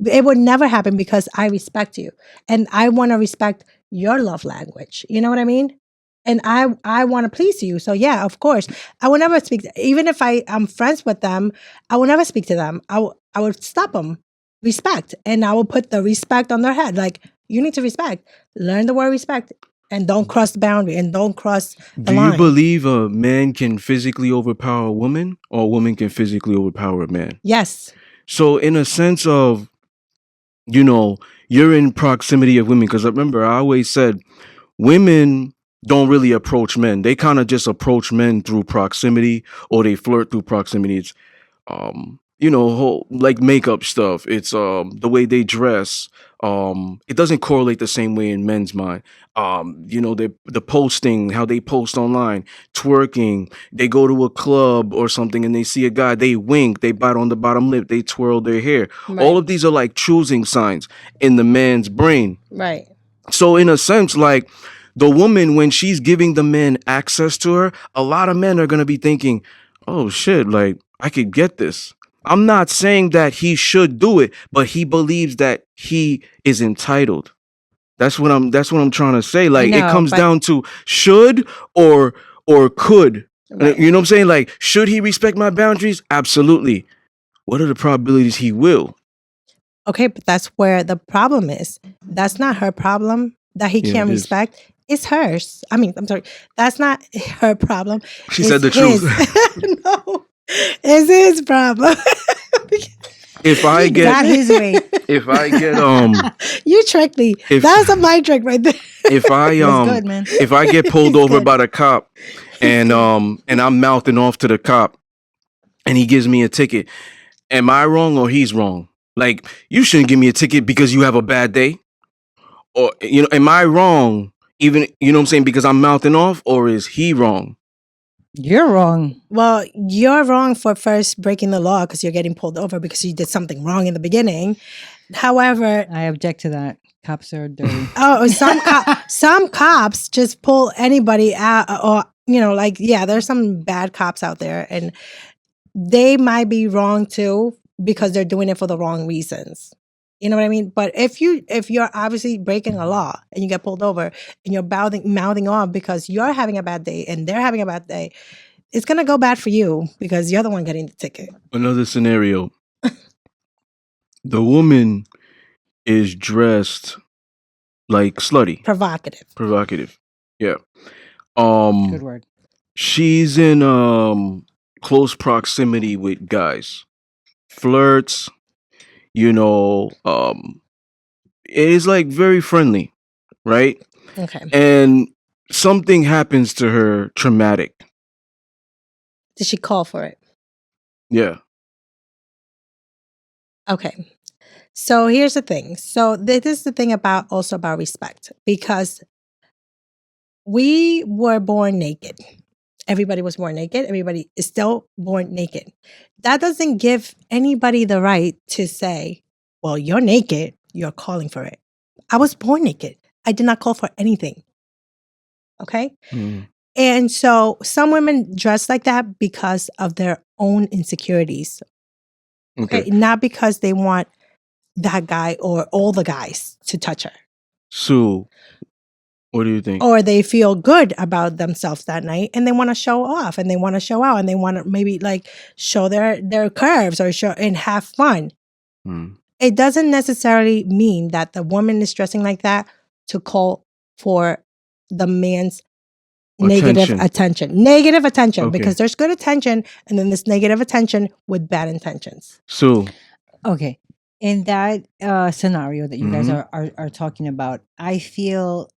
It would never happen because I respect you, and I want to respect your love language. You know what I mean? And I want to please you. So yeah, of course. I will never speak. Even if I'm friends with them, I will never speak to them. I would stop them. Respect. And I will put the respect on their head. Like, you need to respect. Learn the word respect. And don't cross the boundary. And don't cross the line. Do you believe a man can physically overpower a woman? Or a woman can physically overpower a man? Yes. So in a sense of, you know, you're in proximity of women. Because remember, I always said, women don't really approach men. They kind of just approach men through proximity, or they flirt through proximity. It's, you know, like makeup stuff. It's the way they dress. It doesn't correlate the same way in men's mind. You know, the posting, how they post online, twerking. They go to a club or something and they see a guy, they wink, they bite on the bottom lip, they twirl their hair. Right. All of these are like choosing signs in the man's brain. Right. So in a sense, like, the woman, when she's giving the men access to her, a lot of men are going to be thinking, oh shit, like, I could get this. I'm not saying that he should do it, but he believes that he is entitled. That's what I'm trying to say. Like, it comes down to should or could. Right. You know what I'm saying? Like, should he respect my boundaries? Absolutely. What are the probabilities he will? Okay, but that's where the problem is. That's not her problem that he can't respect. It's hers. I mean, I'm sorry. That's not her problem. She said the truth. No. It's his problem. If I He get got his way. if I get You tricked me. If- That's a mind trick right there. if I It's good, man. if I get pulled It's over good. by the cop and I'm mouthing off to the cop and he gives me a ticket, am I wrong or he's wrong? Like, you shouldn't give me a ticket because you have a bad day? Or, am I wrong even, what I'm saying, because I'm mouthing off, or is he wrong? You're wrong. Well, you're wrong for first breaking the law because you're getting pulled over because you did something wrong in the beginning. However, I object to that. Cops are dirty. some cops just pull anybody out, or there's some bad cops out there, and they might be wrong too because they're doing it for the wrong reasons. You know what I mean? But if you're obviously breaking a law and you get pulled over and you're mouthing off because you're having a bad day and they're having a bad day, it's gonna go bad for you because you're the one getting the ticket. Another scenario. The woman is dressed like slutty. Provocative. Yeah. Good word. She's in close proximity with guys. Flirts, it is like very friendly, right? Okay. And something happens to her traumatic. Did she call for it? Yeah. Okay. So here's the thing. So this is the thing about respect, because we were born naked. Everybody was born naked. Everybody is still born naked. That doesn't give anybody the right to say, well, you're naked. You're calling for it. I was born naked. I did not call for anything. Okay? Mm. And so some women dress like that because of their own insecurities. Okay? Not because they want that guy or all the guys to touch her. So, what do you think? Or they feel good about themselves that night and they want to show off and they want to show out and they want to maybe like show their curves or show and have fun. Mm. It doesn't necessarily mean that the woman is dressing like that to call for the man's negative attention. Negative attention, Okay. because there's good attention and then this negative attention with bad intentions. So, okay. In that scenario that you guys are talking about, I feel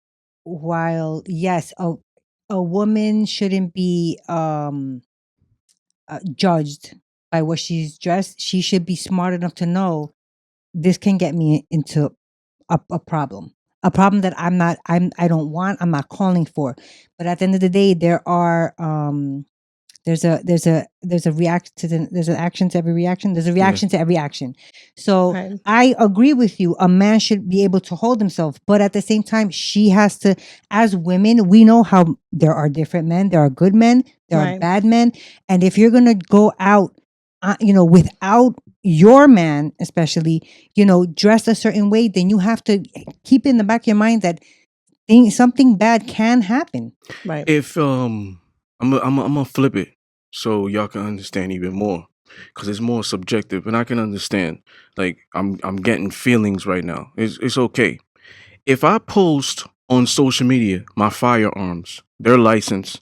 while yes, a woman shouldn't be judged by what she's dressed, she should be smart enough to know this can get me into a problem. A problem that I don't want, I'm not calling for. But at the end of the day, there are there's a react to there's an action to every reaction. There's a reaction to every action. So Right. I agree with you. A man should be able to hold himself, but at the same time, she has to. As women, we know how there are different men. There are good men. There are Right. bad men. And if you're gonna go out, without your man, especially, dressed a certain way, then you have to keep in the back of your mind that something bad can happen. Right. if I'm gonna flip it so y'all can understand even more, because it's more subjective, and I can understand. Like, I'm getting feelings right now. It's okay. If I post on social media my firearms, their license,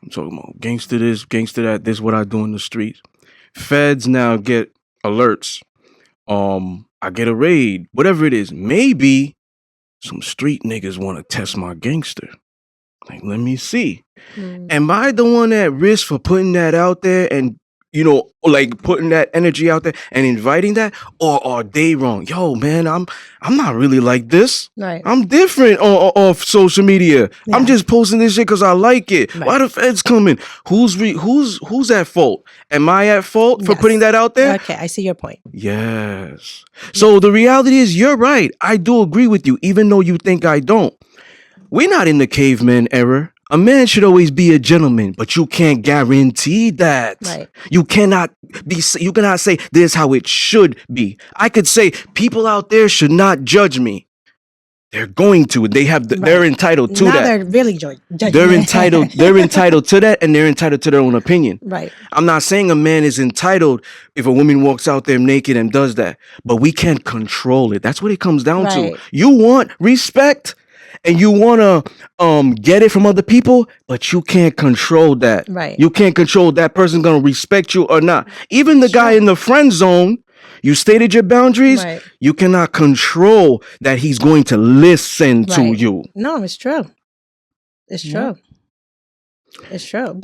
I'm talking about gangster this, gangster that, this what I do in the streets. Feds now get alerts. I get a raid, whatever it is. Maybe some street niggas want to test my gangster. Like, let me see. Am I the one at risk for putting that out there and, like putting that energy out there and inviting that? Or are they wrong? Yo, man, I'm not really like this. Right. I'm different off social media. Yeah. I'm just posting this shit because I like it. Right. Why the feds coming? Who's at fault? Am I at fault for Yes. putting that out there? Okay, I see your point. Yes. So the reality is, you're right. I do agree with you, even though you think I don't. We're not in the caveman era. A man should always be a gentleman, but you can't guarantee that. Right. You cannot say this is how it should be. I could say people out there should not judge me. They're going to. They're entitled to now that. They're really judging. They're entitled to that, and they're entitled to their own opinion. Right. I'm not saying a man is entitled if a woman walks out there naked and does that, but we can't control it. That's what it comes down Right. to. You want respect, and you want to get it from other people, but you can't control that. Right. You can't control that person's going to respect you or not. Even the guy in the friend zone, you stated your boundaries. Right. You cannot control that he's going to listen to Right. you. No, it's true. It's true. It's true.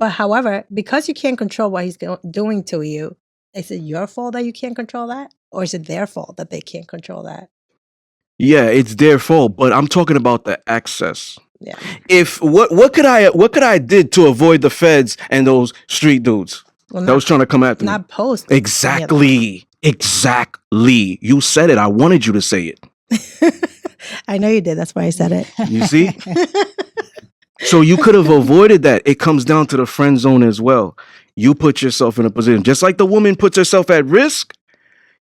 However, because you can't control what he's doing to you, is it your fault that you can't control that? Or is it their fault that they can't control that? Yeah, it's their fault, but I'm talking about the access. Yeah. If what could I did to avoid the feds and those street dudes that was trying to come after me? Not post. Exactly. You said it. I wanted you to say it. I know you did. That's why I said it. You see? So you could have avoided that. It comes down to the friend zone as well. You put yourself in a position, just like the woman puts herself at risk,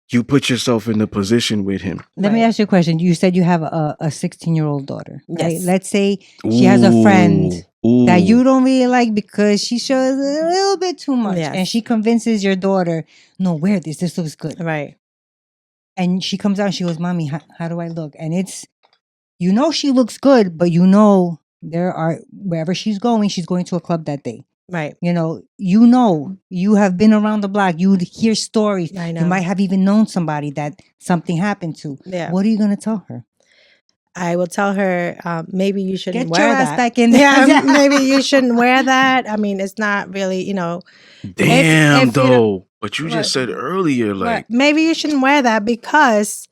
you put yourself in the position with him. Let me ask you a question. You said you have a 16-year-old daughter, right? Yes. Let's say she has a friend that Ooh. you don't really like because she shows a little bit too much. Yes. And she convinces your daughter, no, wear this. This looks good. Right. And she comes out and she goes, Mommy, how do I look? And it's, you know, she looks good, but you know, wherever she's going to a club that day. Right. You know, you have been around the block. You hear stories. I know. You might have even known somebody that something happened to. Yeah. What are you going to tell her? I will tell her, maybe you shouldn't Get wear your that. ass back in there. Yeah, maybe you shouldn't wear that. I mean, it's not really, you know. Damn, if though. But you Right. just said earlier, like, maybe you shouldn't wear that because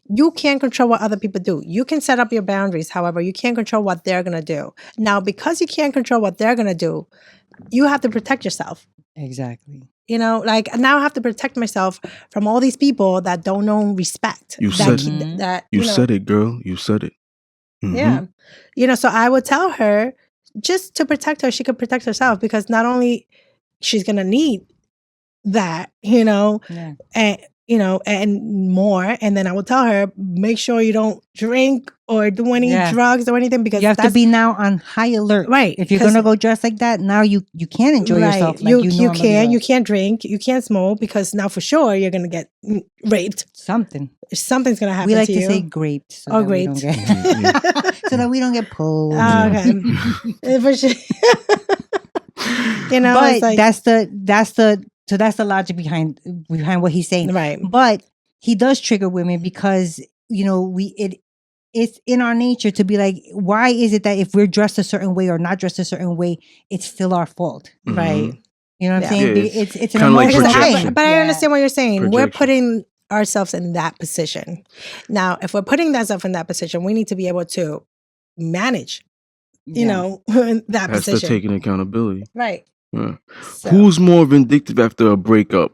you can't control what other people do. You can set up your boundaries. However, you can't control what they're going to do. Now, because you can't control what they're going to do, you have to protect yourself. Exactly. You know, like now I have to protect myself from all these people that don't know respect. You that, said- that. you know, said it, girl. You said it. Mhm. Yeah. You know, so I would tell her just to protect her, she could protect herself because not only she's going to need that, you know, and you know, and more. And then I will tell her, make sure you don't drink or do any drugs or anything because you have to be now on high alert. Right. If you're gonna go dress like that, now you can't enjoy yourself. Like you can't drink, you can't smoke because now for sure you're gonna get raped. Something's gonna happen. We like to to you. say graped. So oh, that we graped. don't get, so that we don't get pulled. Okay. For sure. You know, but it's like, that's the logic behind what he's saying. Right. But he does trigger women because, you know, it's in our nature to be like, why is it that if we're dressed a certain way or not dressed a certain way, it's still our fault? Mhm. Right. You know what I'm saying? Yeah, it's an kinda like emotional projection. thing. But I understand what you're saying. We're Projection. putting ourselves in that position. Now, if we're putting ourselves in that position, we need to be able to manage, you know, that That's the position. taking accountability. Right. Yeah. So- Who's more vindictive after a breakup?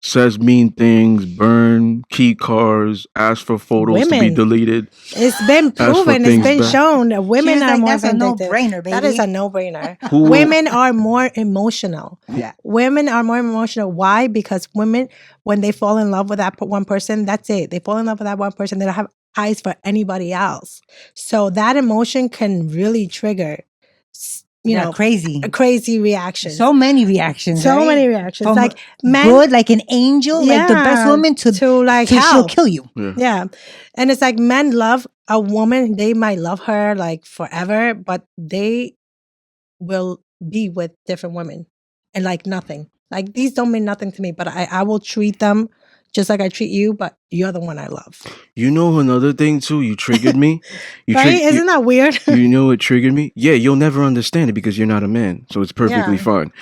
Says mean things, burn key cards, ask for photos to be Women. deleted. It's been for proven, it's things been back. shown that women She was are like, more that's a vindictive. no-brainer, That baby. is a no-brainer. Who- Women are more emotional. Yeah. Women are more emotional. Why? Because women, when they fall in love with that one person, that's it. They fall in love with that one person. They don't have eyes for anybody else. So that emotion can really trigger, you know, crazy reactions. So many reactions. So right? many reactions. From like men, good, like an angel, like the best Yeah, woman to like she'll hell. kill you. Yeah. And it's like men love a woman. They might love her like forever, but they will be with different women and like nothing. Like these don't mean nothing to me, but I will treat them just like I treat you, but you're the one I love. You know another thing too? You triggered me. Right? Isn't that weird? You know what triggered me? Yeah, you'll never understand it because you're not a man. So it's perfectly Yeah. fine.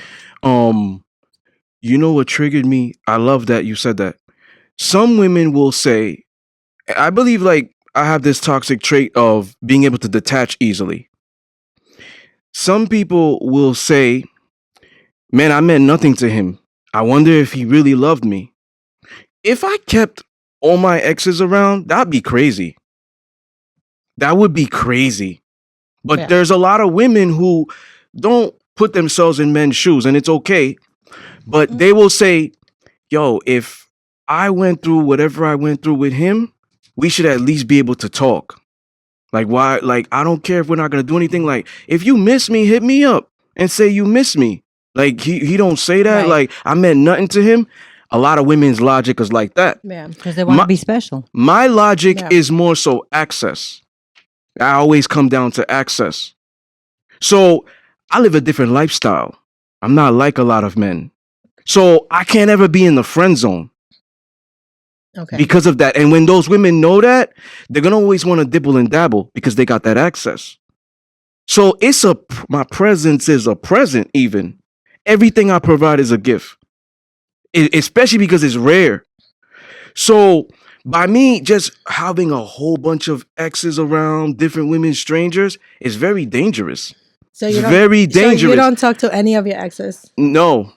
You know what triggered me? I love that you said that. Some women will say, I believe like I have this toxic trait of being able to detach easily. Some people will say, man, I meant nothing to him. I wonder if he really loved me. If I kept all my exes around, that'd be crazy. That would be crazy. But Yeah. there's a lot of women who don't put themselves in men's shoes, and it's okay. But they will say, yo, if I went through whatever I went through with him, we should at least be able to talk. Like, why? Like, I don't care if we're not going to do anything. Like, if you miss me, hit me up and say you miss me. Like, he don't say that. Right. Like, I meant nothing to him. A lot of women's logic is like that. Yeah. Because they want to be special. My logic is more so access. I always come down to access. So I live a different lifestyle. I'm not like a lot of men. So I can't ever be in the friend zone Okay. because of that. And when those women know that, they're going to always want to dibble and dabble because they got that access. So my presence is a present even. Everything I provide is a gift, especially because it's rare. So by me just having a whole bunch of exes around, different women, strangers, is very dangerous. So It's you don't, very So you dangerous. don't talk to any of your exes? No.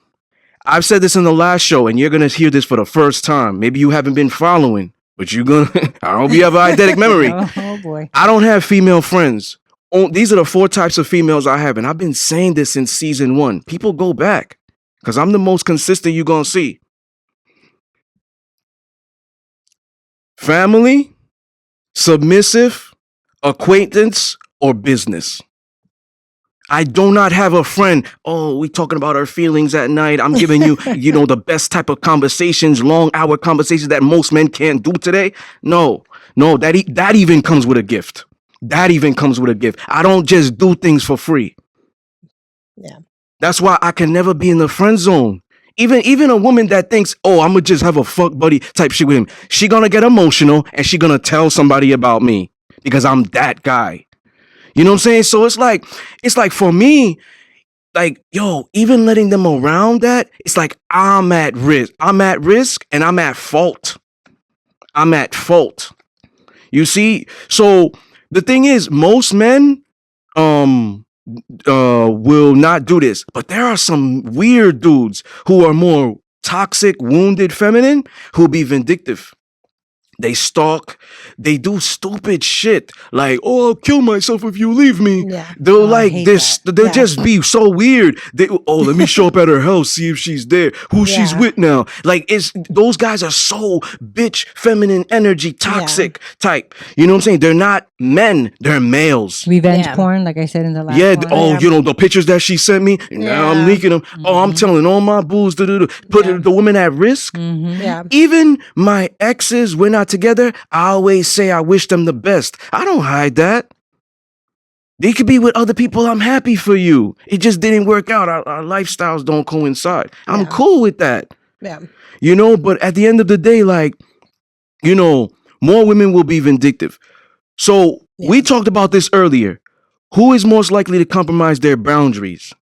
I've said this in the last show, and you're going to hear this for the first time. Maybe you haven't been following, but you're going to, I hope you have an eidetic memory. Oh boy. I don't have female friends. These are the 4 types of females I have, and I've been saying this since season 1. People go back, because I'm the most consistent you're going to see. Family, submissive, acquaintance, or business. I do not have a friend. Oh, we talking about our feelings at night. I'm giving you, the best type of conversations, long hour conversations that most men can't do today. No, that even comes with a gift. That even comes with a gift. I don't just do things for free. Yeah. That's why I can never be in the friend zone. Even a woman that thinks, oh, I'm gonna just have a fuck buddy type shit with him, she gonna get emotional and she gonna tell somebody about me because I'm that guy. You know what I'm saying? So it's like for me, like, yo, even letting them around that, it's like I'm at risk. I'm at risk and I'm at fault. I'm at fault. You see? So the thing is, most men will not do this. But there are some weird dudes who are more toxic, wounded, feminine, who'll be vindictive. They stalk. They do stupid shit like, "Oh, I'll kill myself if you leave me." Yeah. They'll I like hate this. that. They'll Yeah. just be so weird. Let me show up at her house, see if she's there, who she's Yeah. with now. Like, those guys are so bitch, feminine energy, toxic type. You know what I'm saying? They're not men. They're males. Revenge Yeah. porn, like I said in the last Yeah. one. Oh, the pictures that she sent me. Now I'm Yeah. leaking them. Oh, I'm telling all my booze. Put Yeah. the women at risk. Mm-hmm. Yeah. Even my exes, we're not together. I always say I wish them the best. I don't hide that. They could be with other people. I'm happy for you. It just didn't work out. Our lifestyles don't coincide. I'm Yeah. cool with that. Yeah. But at the end of the day, like, more women will be vindictive. So we Yeah. talked about this earlier. Who is most likely to compromise their boundaries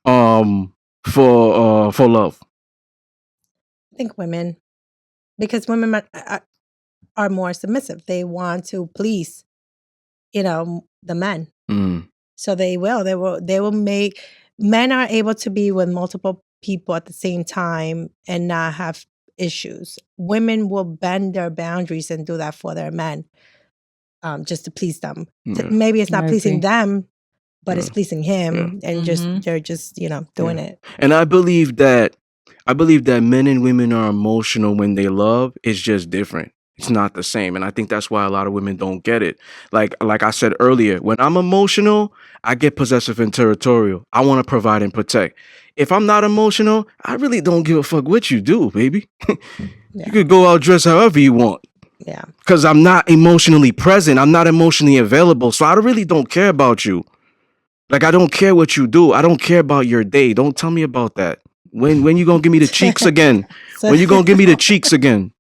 for love? I think women, because women are more submissive. They want to please, the men. Mm. So they will make, men are able to be with multiple people at the same time and not have issues. Women will bend their boundaries and do that for their men, just to please them. Yeah. Maybe it's not I pleasing agree. them, but it's Yeah. pleasing him, and Mhm. they're just doing Yeah. it. And I believe that men and women are emotional when they love. It's just different. It's not the same. And I think that's why a lot of women don't get it. Like I said earlier, when I'm emotional, I get possessive and territorial. I want to provide and protect. If I'm not emotional, I really don't give a fuck what you do, baby. Yeah. You could go out dressed however you want. Yeah. Because I'm not emotionally present. I'm not emotionally available. So I really don't care about you. Like, I don't care what you do. I don't care about your day. Don't tell me about that. When you gonna give me the cheeks again? So- When you gonna give me the cheeks again?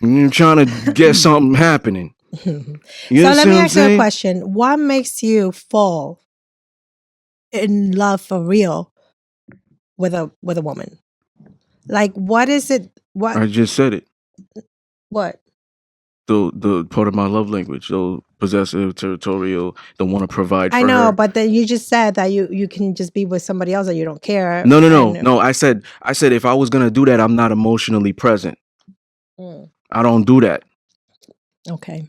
You're trying to get something happening. You So let understand me what I'm ask you a saying? question. What makes you fall in love for real with a woman? Like, what is it? I just said it. What? The part of my love language. So possessive, territorial, don't want to provide for I know, her. but then you just said that you can just be with somebody else that you don't care. No. I said if I was gonna do that, I'm not emotionally present. Mm, I don't do that. okay.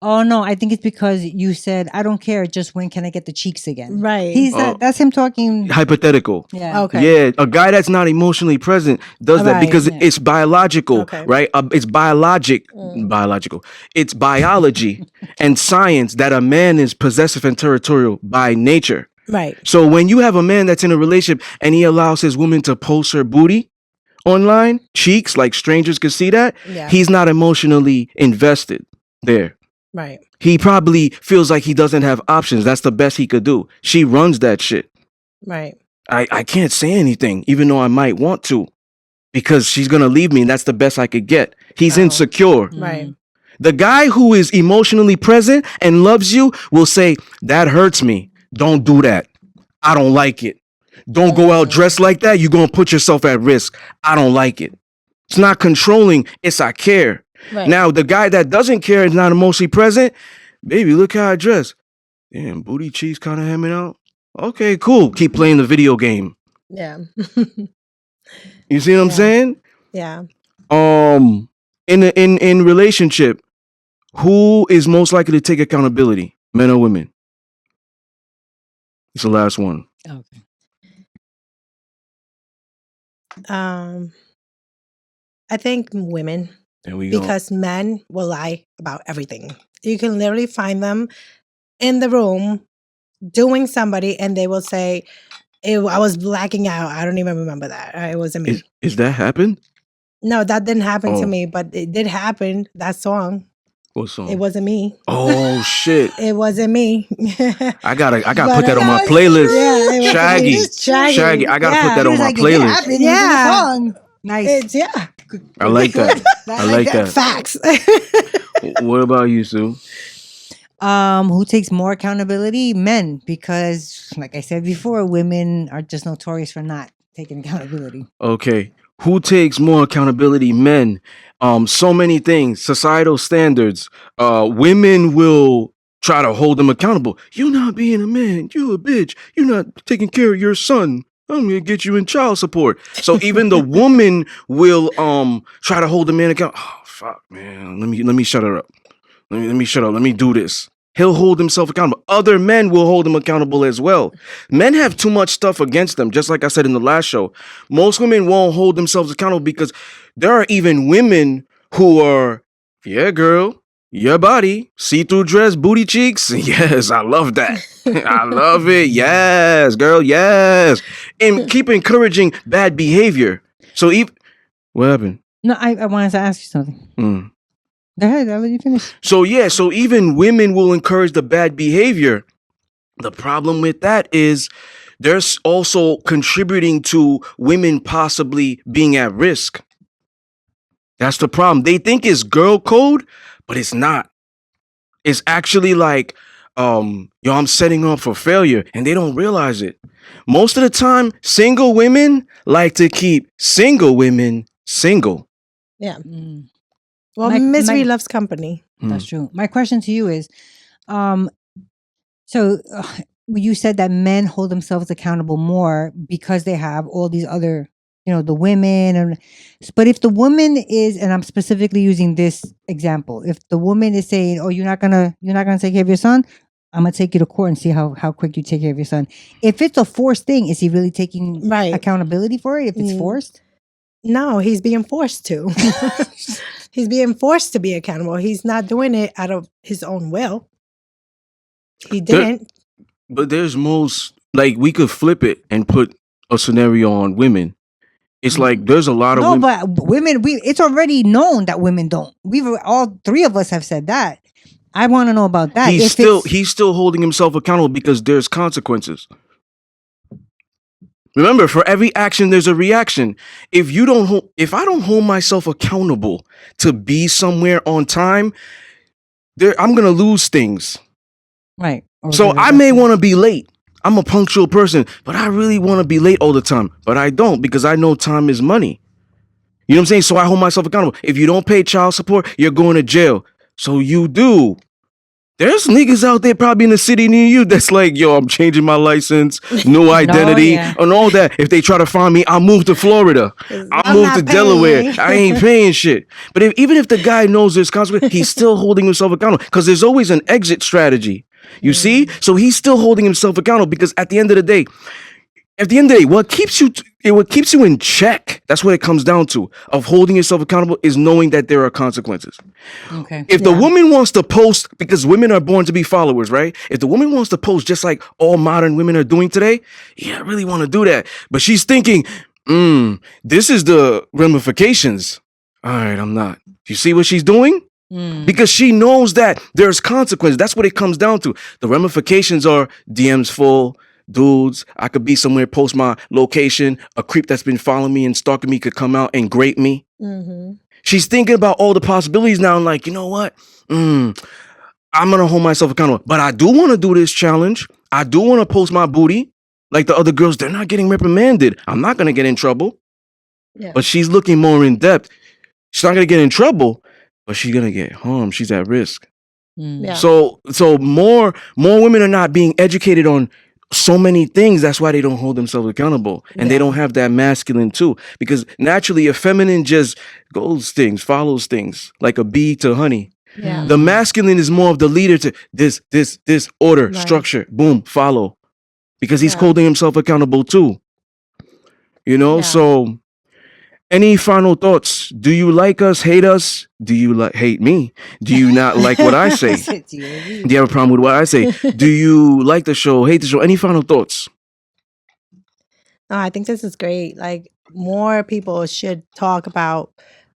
Oh no, I think it's because you said I don't care. Just when can I get the cheeks again? Right. That's him talking. Hypothetical. Yeah. Okay. Yeah, a guy that's not emotionally present does that Right, because yeah. it's biological, Okay. right? It's biological. It's biology and science that a man is possessive and territorial by nature. Right. So when you have a man that's in a relationship and he allows his woman to post her booty online, cheeks, like strangers could see that, Yeah. he's not emotionally invested there. Right. He probably feels like he doesn't have options. That's the best he could do. She runs that shit. Right. I can't say anything, even though I might want to, because she's gonna leave me, and that's the best I could get. He's Oh. insecure. Right. The guy who is emotionally present and loves you will say, that hurts me. Don't do that. I don't like it. Don't go out dressed like that. You're going to put yourself at risk. I don't like it. It's not controlling. It's I care. Right. Now, the guy that doesn't care is not emotionally present. Baby, look how I dress. Damn, booty cheeks kind of hemming out. Okay, cool. Keep playing the video game. Yeah. You see what I'm saying? Yeah. In relationship, who is most likely to take accountability, men or women? It's the last one. Okay. I think women, There we go. because men will lie about everything. You can literally find them in the room doing somebody, and they will say, I was blacking out. I don't even remember that. It wasn't me. Is that happened? No, that didn't happen to Oh. me, but it did happen. That song. What song? It wasn't me. Oh shit! It wasn't me. I gotta But put that on my it playlist. was me. Shaggy. Shaggy. I gotta put Yeah. that on my It playlist. happened. Yeah. Yeah. Song. Nice. It's yeah. I like that. I like that. Facts. What about you, Sue? Who takes more accountability? Men, because like I said before, women are just notorious for not taking accountability. Okay. Who takes more accountability? Men. So many things. Societal standards. Women will try to hold them accountable. You're not being a man. You a bitch. You're not taking care of your son. I'm gonna get you in child support. So even the woman will try to hold the man accountable. Oh fuck, man. Let me shut her up. Let me shut up. Let me do this. He'll hold himself accountable. Other men will hold him accountable as well. Men have too much stuff against them. Just like I said in the last show, most women won't hold themselves accountable because there are even women who are, yeah, girl, your body, see-through dress, booty cheeks. Yes, I love that. I love it. Yes, girl, yes. And keep encouraging bad behavior. So even, what happened? No, I wanted to ask you something. Go ahead, I'll let you finish. So even women will encourage the bad behavior. The problem with that is there's also contributing to women possibly being at risk. That's the problem. They think it's girl code, but it's not. It's actually like, I'm setting up for failure, and they don't realize it. Most of the time, single women like to keep single women single. Yeah. Mm, Well, My- misery my- loves company. that's true. My question to you is, so you said that men hold themselves accountable more because they have all these other, the women, but if the woman is, and I'm specifically using this example, if the woman is saying, "Oh, you're not gonna take care of your son," I'm gonna take you to court and see how quick you take care of your son. If it's a forced thing, is he really taking Right. accountability for it? If it's forced, No, he's being forced to. He's being forced to be accountable. He's not doing it out of his own will. He didn't. But there's most, like, we could flip it and put a scenario on women. It's like there's a lot of no, women. but women, it's already known that women don't. We've all three of us have said that. I want to know about that. He's still holding himself accountable because there's consequences. Remember, for every action, there's a reaction. If I don't hold myself accountable to be somewhere on time, I'm gonna lose things. right. So I may want to be late. I'm a punctual person, but I really want to be late all the time. But I don't, because I know time is money. You know what I'm saying? So I hold myself accountable. If you don't pay child support, you're going to jail. So you do. There's niggas out there probably in the city near you that's like, yo, I'm changing my license, no identity, yeah. and all that. If they try to find me, I'll move to Florida. I'll move not to Delaware. paying. I ain't paying shit. But even if the guy knows there's consequences, he's still holding himself accountable because there's always an exit strategy. You see? So he's still holding himself accountable because at the end of the day, what keeps you in check, that's what it comes down to, of holding yourself accountable, is knowing that there are consequences. Okay. If the woman wants to post, because women are born to be followers, right? If the woman wants to post just like all modern women are doing today, yeah, I really want to do that. But she's thinking, this is the ramifications. All right, I'm not. You see what she's doing? Because she knows that there's consequences. That's what it comes down to. The ramifications are DMs full, dudes. I could be somewhere, post my location. A creep that's been following me and stalking me could come out and grape me. Mm-hmm. She's thinking about all the possibilities now and like, you know what? I'm going to hold myself accountable. But I do want to do this challenge. I do want to post my booty. Like the other girls, they're not getting reprimanded. I'm not going to get in trouble. Yeah. But she's looking more in depth. She's not going to get in trouble, but she's going to get harmed. She's at risk. Yeah. So more women are not being educated on so many things. That's why they don't hold themselves accountable. And they don't have that masculine too. Because naturally a feminine just goes things, follows things like a bee to honey. Yeah. The masculine is more of the leader to this order, Right. structure, boom, follow. Because he's Yeah. holding himself accountable too. You know, Yeah. so any final thoughts? Do you like us, hate us? Do you hate me? Do you not like what I say? Do you have a problem with what I say? Do you like the show, hate the show? Any final thoughts? No, I think this is great. Like more people should talk about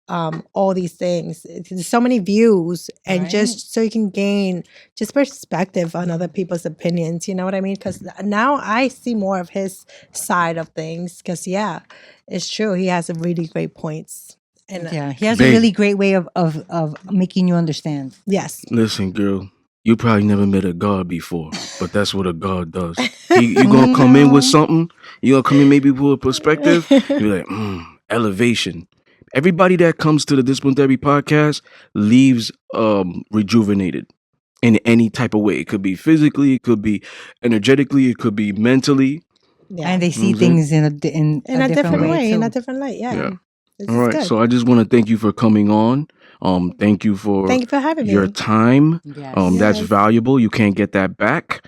all these things. There's so many views, and Right. just so you can gain just perspective on other people's opinions. You know what I mean? Because now I see more of his side of things. Because it's true, he has some really great points. And Yeah, he has Babe. a really great way of making you understand. yes, Listen, girl, you probably never met a god before, but that's what a god does. You gonna come in with something. You gonna come in maybe with a perspective. You're like, elevation. Everybody that comes to the Discipline Therapy podcast leaves rejuvenated in any type of way. It could be physically, it could be energetically, it could be mentally. yeah, And they see Mhm. things in in a different way, in too. a different light. Yeah. Yeah. This All is right. good. So I just want to thank you for coming on. Thank you for Thank you for having your me. time. Yes. That's Yes. valuable. You can't get that back.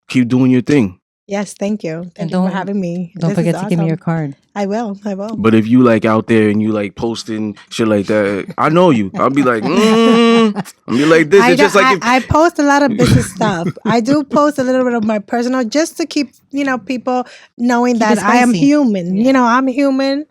Keep doing your thing. Yes, thank you. Thank And you for don't- having me. Don't This forget is to give me your awesome. card. I will. But if you like out there and you like posting shit like that, I know you. I'll be like, I'll be like this. It's just like if, I post a lot of business stuff. I do post a little bit of my personal, just to keep people knowing Keep that it I am spicy. human. Yeah. I'm human,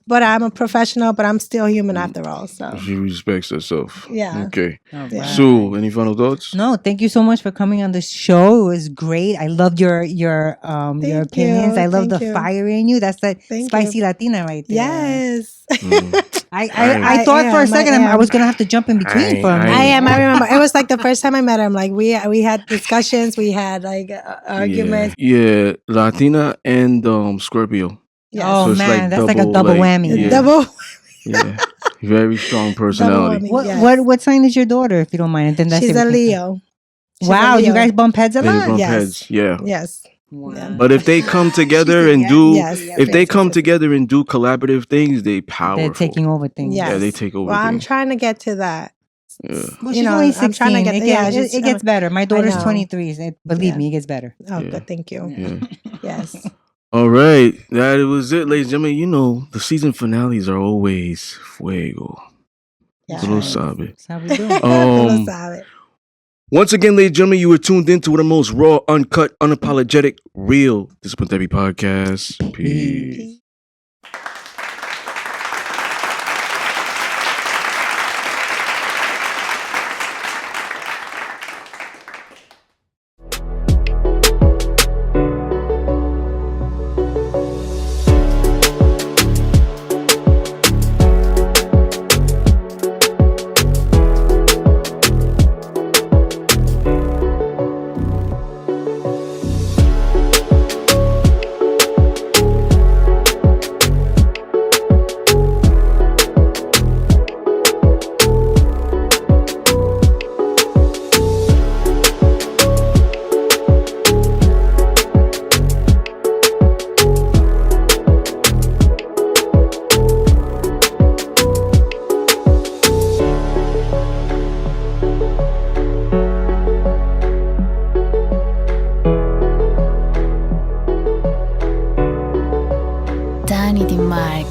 but I'm a professional. But I'm still human after all. So she respects herself. Yeah. Okay. All Yeah. right. Sue, any final thoughts? No, thank you so much for coming on the show. It was great. I loved your opinions. you. I love the Thank you. fire in you. That's that Thank spicy you. Latina right there. yes, I thought for a second I was gonna have to jump in between for a minute. I am. I remember it was like the first time I met him. Like we had discussions. We had like arguments. Yeah, Latina and Scorpio. Yes. Oh So it's man, like that's like a double, double like, whammy. yeah. Double. Yeah, very strong personality. whammy. What Yes. what sign is your daughter, if you don't mind? And then that's She's a everything. Leo. She's a Wow, you Leo. guys bump heads a They lot. bump Yes. heads, yeah. Yes. Wow. Yeah. But if they come together said and yes. do, Yes. if they Yes, come yes, yes. together and do collaborative things, they powerful. They're taking over things. Yes. Yeah, they take over Well, I'm things. trying to get to that. Yeah. Well, You she's know, only I'm 16. trying to get- it, yeah, gets, she's- it gets better. My daughter's know. 23. Believe Yeah. me, it gets better. Oh, Yeah. good. Thank you. Yeah. Yes. All right, that was it, ladies and gentlemen. The season finales are always fuego. Yes. Tú lo sabes. That's how we do it. Tú lo sabes. Once again, ladies and gentlemen, you were tuned into the most raw, uncut, unapologetic, real Discipline Therapy podcast. Peace. Danny the Mark.